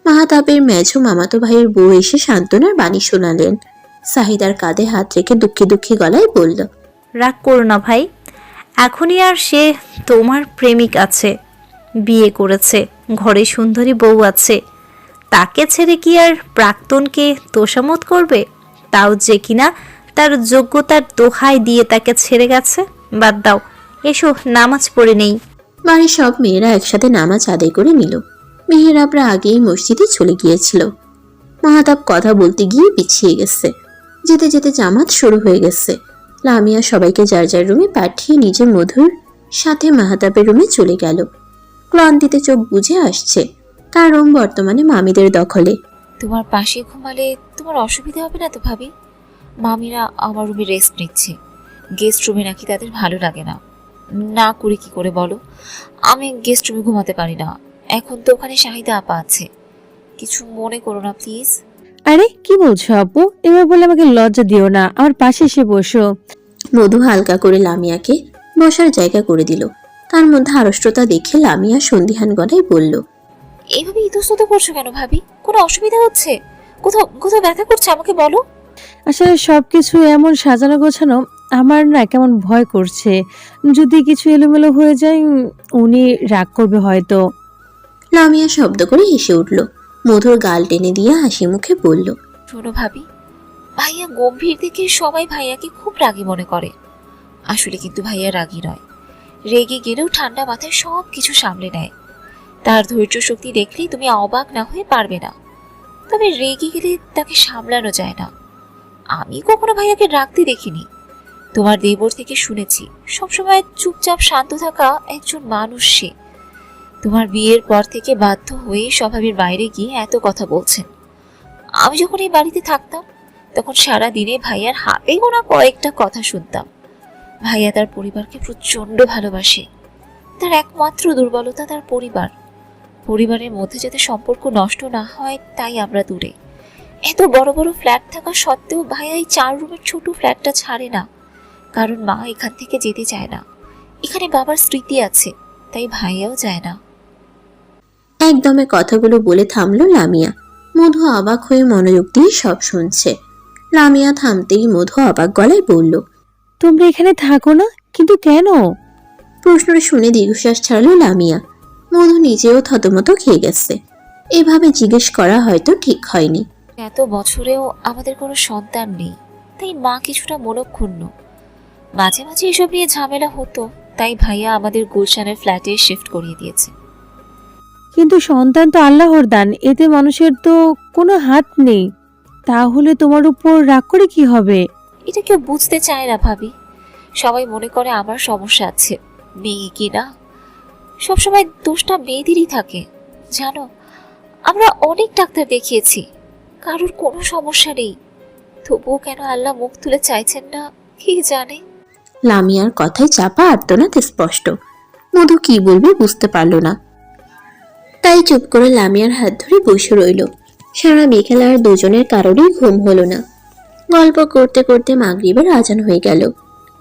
মাহাতাবের মেঝো মামাতো ভাইয়ের বউ এসে সান্ত্বনার বাণী শোনালেন। সাহিদার কাঁধে হাত রেখে দুঃখী দুঃখী গলায় বলল, রাগ করো না ভাই, এখনই আর সে তোমার প্রেমিক আছে, বিয়ে করেছে, ঘরে সুন্দরী বউ আছে, তাকে ছেড়ে কি আর প্রাক্তনকে তোষামত করবে, তাও যে কিনা তার যোগ্যতার দোহাই দিয়ে তাকে ছেড়ে গেছে। বাদ দাও, এসো নামাজ পড়ে নেই। বাড়ির সব মেয়েরা একসাথে নামাজ আদায় করে নিল। মেহেরাবরা আগেই মসজিদে চলে গিয়েছিল। মাহাতাব কথা বলতে গিয়ে পিছিয়ে গেছে। যেতে যেতে জামাত শুরু হয়ে গেছে। লামিয়া সবাইকে যার যার রুমে পাঠিয়ে নিজে মধুর সাথে মাহাতাবের রুমে চলে গেল। ক্লান্তিতে চোখ বুজে আসছে। তার রুম বর্তমানে মামিদের দখলে। তোমার পাশে ঘুমালে তোমার অসুবিধা হবে না তো ভাবি? মামিরা আমার রুমে রেস্ট নিচ্ছে। গেস্ট রুমে নাকি তাদের ভালো লাগে না। না করি কি করে বলো? আমি গেস্ট রুমে ঘুমাতে পারি না। এখন তো ওখানে শাহিদা আপা আছে। কিছু মনে করো না প্লিজ। আরে কি বলছো আপু? এবার বলে আমাকে লজ্জা দিও না, আমার পাশে এসে বসো। মধু হালকা করে লামিয়াকে বসার জায়গা করে দিল। তার মধ্যে আড়ষ্টতা দেখে লামিয়া সন্দিহান গলায় বলল, এইভাবে ইতস্তত করছো কেন ভাবি? কোনো অসুবিধা হচ্ছে? কোথাও কোথাও ব্যথা করছে? আমাকে বলো। আসলে সবকিছু এমন সাজানো গোছানো, আমার না কেমন ভয় করছে। যদি কিছু এলোমেলো হয়ে যায়, উনি রাগ করবে হয়তো। লামিয়া শব্দ করে হেসে উঠল। মধুর গাল টেনে দিয়ে হাসি মুখে বলল, শোনো ভাবি, ভাইয়া গম্ভীর দেখে সবাই ভাইয়াকে খুব রাগী মনে করে। আসলে কিন্তু ভাইয়া রাগী নয়। রেগে গেলেও ঠান্ডা মাথায় সব কিছু সামলে নেয়। তার ধৈর্য শক্তি দেখলেই তুমি অবাক না হয়ে পারবে না। তবে রেগে গেলে তাকে সামলানো যায় না। আমি কখনো ভাইয়াকে রাগতে দেখিনি। তোমার দেবর থেকে শুনেছি সবসময় চুপচাপ শান্ত থাকা একজন মানুষ সে। তোমার বিয়ের পর থেকে বাধ্য হয়ে স্বভাবের বাইরে গিয়ে এত কথা বলছেন। আমি যখন এই বাড়িতে থাকতাম তখন সারা দিনে ভাইয়ার হাতে গোনা কয়েকটা কথা শুনতাম। ভাইয়া তার পরিবারকে প্রচন্ড ভালোবাসে। তার একমাত্র দুর্বলতা তার পরিবার। পরিবারের মধ্যে যাতে সম্পর্ক নষ্ট না হয় তাই আমরা দূরে। এত বড় বড় ফ্ল্যাট থাকা সত্ত্বেও ভাইয়া এই 4 রুমের ছোট ফ্ল্যাটটা ছাড়ে না, কারণ মা এখান থেকে যেতে চায় না। এখানে বাবার স্মৃতি আছে, তাই ভাইয়াও যায় না। একদমে কথাগুলো বলে থামলো লামিয়া। মধু অবাক হয়ে মনোযোগ দিয়ে সব শুনছে। লামিয়া থামতেই মধু অবাক গলায় বলল, তোমরা এখানে থাকো না, কিন্তু কেন? প্রশ্নটা শুনে দীর্ঘশ্বাস ছাড়লো লামিয়া। মধু নিজেও থতমত খেয়ে গেছে। এভাবে জিজ্ঞেস করা হয়তো ঠিক হয়নি। এত বছরেও আমাদের কোনো সন্তান নেই, তাই মা কিছুটা মনক্ষুণ্ণ। মাঝে মাঝে এসব নিয়ে ঝামেলা হতো, তাই ভাইয়া আমাদের গুলশানের ফ্ল্যাটে শিফট করিয়ে দিয়েছে। কিন্তু সন্তান তো আল্লাহর দান, এতে মানুষের তো কোনো হাত নেই। তাহলে তোমার উপর রাগ করে কি হবে? এটা কেউ বুঝতে চায় না ভাবি। সবাই মনে করে আমার সমস্যা আছে, মেয়ে কি না। সবসময় দোষটা মেয়েদেরই থাকে। জানো, আমরা অনেক ডাক্তার দেখিয়েছি, কারোর কোনো সমস্যা নেই। তবুও কেন আল্লাহ মুখ তুলে চাইছেন না কি জানে। লামিয়ার কথায় চাপা আর্তনাদ স্পষ্ট। মধু কি বলবে বুঝতে পারল না, তাই চুপ করে লামিয়ার হাত ধরে বসে রইল। সারা বিকেল আর দুজনের কারোরই ঘুম হলো না। গল্প করতে করতে মাগরিবের আজান হয়ে গেল।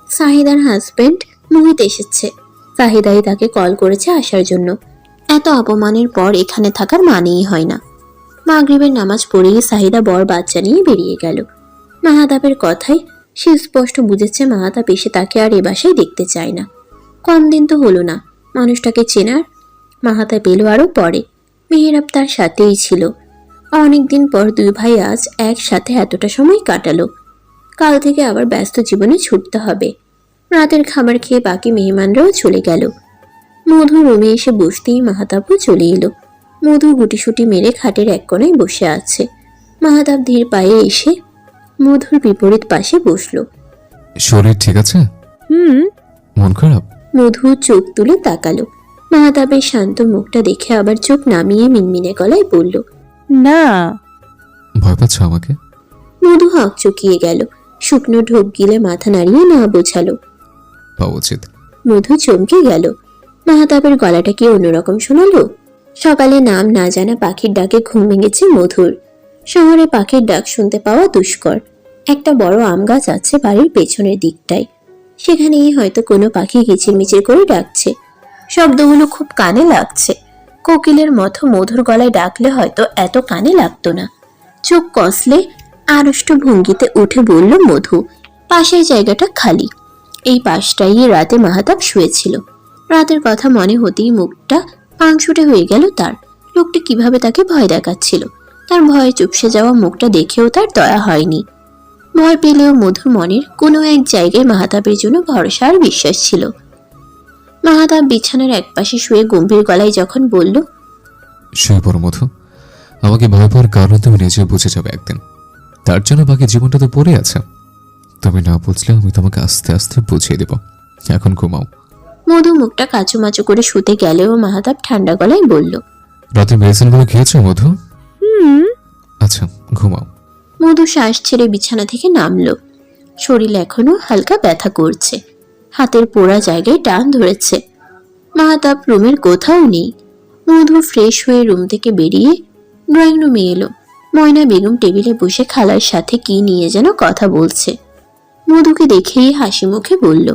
সাহিদার হাজবেন্ড মুহিত এসেছে। সাহিদাই তাকে কল করেছে আসার জন্য। এত অপমানের পর এখানে থাকার মানেই হয় না। মাগরিবের নামাজ পড়িয়ে সাহিদা বর বাচ্চা নিয়ে বেরিয়ে গেল। মাহাতাবের কথায় সে স্পষ্ট বুঝেছে মাহাতাব এসে তাকে আর এ বাসায় দেখতে চায় না। কম দিন তো হলো না মানুষটাকে চেনার। মাহাতাব এলো আরও পরে। মেহেরাব তার সাথেই ছিল। অনেকদিন পর দুই ভাই আজ একসাথে এতটা সময় কাটালো। কাল থেকে আবার ব্যস্ত জীবনে ছুটতে হবে। রাতের খাবার খেয়ে বাকি মেহমানরাও চলে গেল। মধু রুমে এসে বসতেই মাহাতাবও চলে এলো। মধু গুটিসুটি মেরে খাটের এক কোণায় বসে আছে। মাহাতাব ধীর পায়ে এসে মধুর বিপরীত পাশে বসলো। শরীর ঠিক আছে? মন খারাপ? মধু চোখ তুলে তাকালো। মাহাতাবের শান্ত মুখটা দেখে আবার চোখ নামিয়ে মিনমিনে গলায় বলল, না। ভয় পাচ্ছ আমাকে? মধু হাঁক চুকিয়ে গেল। শুকনো ঢোক গিলে মাথা নাড়িয়ে না বোঝালো। পাওয়া উচিত। মধু চমকে গেল। মাহাতাবের গলাটা কি অন্যরকম শোনালো? সকালে নাম না জানা পাখির ডাকে ঘুম ভেঙেছে মধুর। শহরে পাখির ডাক শুনতে পাওয়া দুষ্কর। একটা বড় আম গাছ আছে বাড়ির পেছনের দিকটায়। সেখানেই হয়তো কোনো পাখি কিচিরমিচির করে ডাকছে। শব্দগুলো খুব কানে লাগছে। কোকিলের মতো মধুর গলায় ডাকলে হয়তো এত কানে লাগতো না। চোখ কষলে আড়ষ্ট ভঙ্গিতে উঠে বলল মধু, পাশের জায়গাটা খালি। এই পাশটাই রাতে মাহাতাব শুয়েছিল। রাতের কথা মনে হতেই মুখটা পাংশুটে হয়ে গেল তার। লোকটা কিভাবে তাকে ভয় দেখাচ্ছিল। তার ভয়ে চুপসে যাওয়া মুখটা দেখেও তার দয়া হয়নি। ভয় পেলেও মধুর মনের কোনো এক জায়গায় মাহাতাবের জন্য ভরসা আর বিশ্বাস ছিল। মাহাতাব বিছানার একপাশে শুয়ে গম্ভীর গলায় যখন বলল, শুয়ে পড়ো মধু। আমাকে ভয় পাওয়ার কারণ তুমি নিজে বুঝে যাবে একদিন, তার জন্য বাকি জীবনটা তো পড়ে আছে। তুমি না বুঝলে আমি তোমাকে আস্তে আস্তে বুঝিয়ে দেব। এখন ঘুমাও। মধু মুখটা কাচুমাচু করে শুতে গেলেও মাহাতাব ঠান্ডা গলায় বলল, রাতে মেডিসিনগুলো খেয়েছো মধু? আচ্ছা, ঘুমাও। মধু শ্বাস ছেড়ে বিছানা থেকে নামলো। শরীর এখনো হালকা ব্যথা করছে, হাতের পোড়া জায়গায় টান ধরেছে। মাহাতাব রুমের কোথাও নেই। মধু ফ্রেশ হয়ে রুম থেকে বেরিয়ে ড্রয়িং রুমে এলো। ময়না বেগম টেবিলে বসে খালার সাথে কি নিয়ে যেন কথা বলছে। মধুকে দেখেই হাসি মুখে বলল,